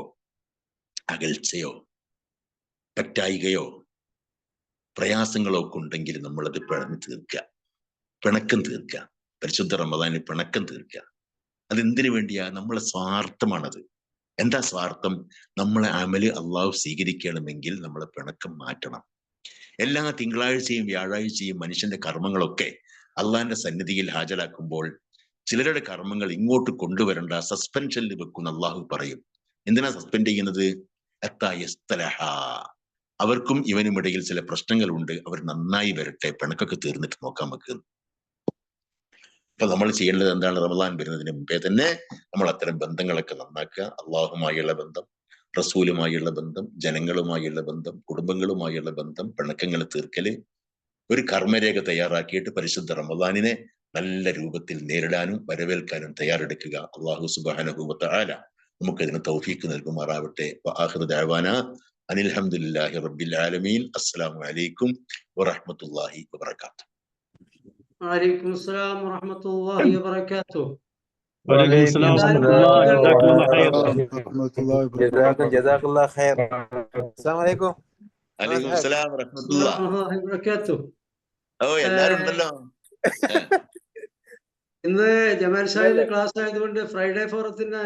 അകൽച്ചയോ, പറ്റായികയോ, പ്രയാസങ്ങളോ ഒക്കെ ഉണ്ടെങ്കിൽ നമ്മളത് പിണക്കം തീർക്കുക. പരിശുദ്ധ റമദാനിൽ പിണക്കം തീർക്കുക. അതെന്തിനു വേണ്ടിയാ? നമ്മളെ സ്വാർത്ഥമാണത്. എന്താ സ്വാർത്ഥം? നമ്മളെ അമല് അള്ളാഹു സ്വീകരിക്കണമെങ്കിൽ നമ്മളെ പിണക്കം മാറ്റണം. എല്ലാ തിങ്കളാഴ്ചയും വ്യാഴാഴ്ചയും മനുഷ്യന്റെ കർമ്മങ്ങളൊക്കെ അള്ളാഹിന്റെ സന്നിധിയിൽ ഹാജരാക്കുമ്പോൾ ചിലരുടെ കർമ്മങ്ങൾ ഇങ്ങോട്ട് കൊണ്ടുവരണ്ട, സസ്പെൻഷനിൽ വെക്കുന്ന അള്ളാഹു പറയും. എന്തിനാ സസ്പെൻഡ് ചെയ്യുന്നത്? അവർക്കും ഇവനും ഇടയിൽ ചില പ്രശ്നങ്ങളുണ്ട്, അവർ നന്നായി വരട്ടെ, പിണക്കൊക്കെ തീർന്നിട്ട് നോക്കാൻ നമുക്ക്. അപ്പൊ നമ്മൾ ചെയ്യേണ്ടത് എന്താണ്? റമദാൻ വരുന്നതിന് മുമ്പേ തന്നെ നമ്മൾ അത്തരം ബന്ധങ്ങളൊക്കെ നന്നാക്കുക. അള്ളാഹുമായുള്ള ബന്ധം, റസൂലുമായുള്ള ബന്ധം, ജനങ്ങളുമായുള്ള ബന്ധം, കുടുംബങ്ങളുമായുള്ള ബന്ധം, പിണക്കങ്ങൾ തീർക്കല്, ഒരു കർമ്മരേഖ തയ്യാറാക്കിയിട്ട് പരിശുദ്ധ റമദാനിനെ നല്ല രൂപത്തിൽ നേരിടാനും വരവേൽക്കാനും തയ്യാറെടുക്കുക. അല്ലാഹു സുബ്ഹാനഹു വ തആല നമുക്കതിന് തൗഫീഖ് നൽകുമാറാവട്ടെ. വആഖിറു ദഅവാനാ അനിൽ ഹംദുലില്ലാഹി റബ്ബിൽ ആലമീൻ. അസ്സലാമു അലൈക്കും വറഹ്മത്തുള്ളാഹി വബറകാതുഹു. വഅലൈക്കും അസ്സലാം വറഹ്മത്തുള്ളാഹി വബറകാതുഹു. വലൈക്കും അസ്സലാം ജസാക്കല്ലാഹു ഖൈർ. അസ്സലാമു അലൈക്കും. അലൈക്കും അസ്സലാം വറഹ്മത്തുള്ളാഹി വബറകാതുഹു. ഓ, എല്ലാരും ഉണ്ടല്ലോ. ഇന്ന് ജമാൽ സാഹിബ് ക്ലാസ് ആയതുകൊണ്ട് ഫ്രൈഡേ ഫോറത്തിന്റെ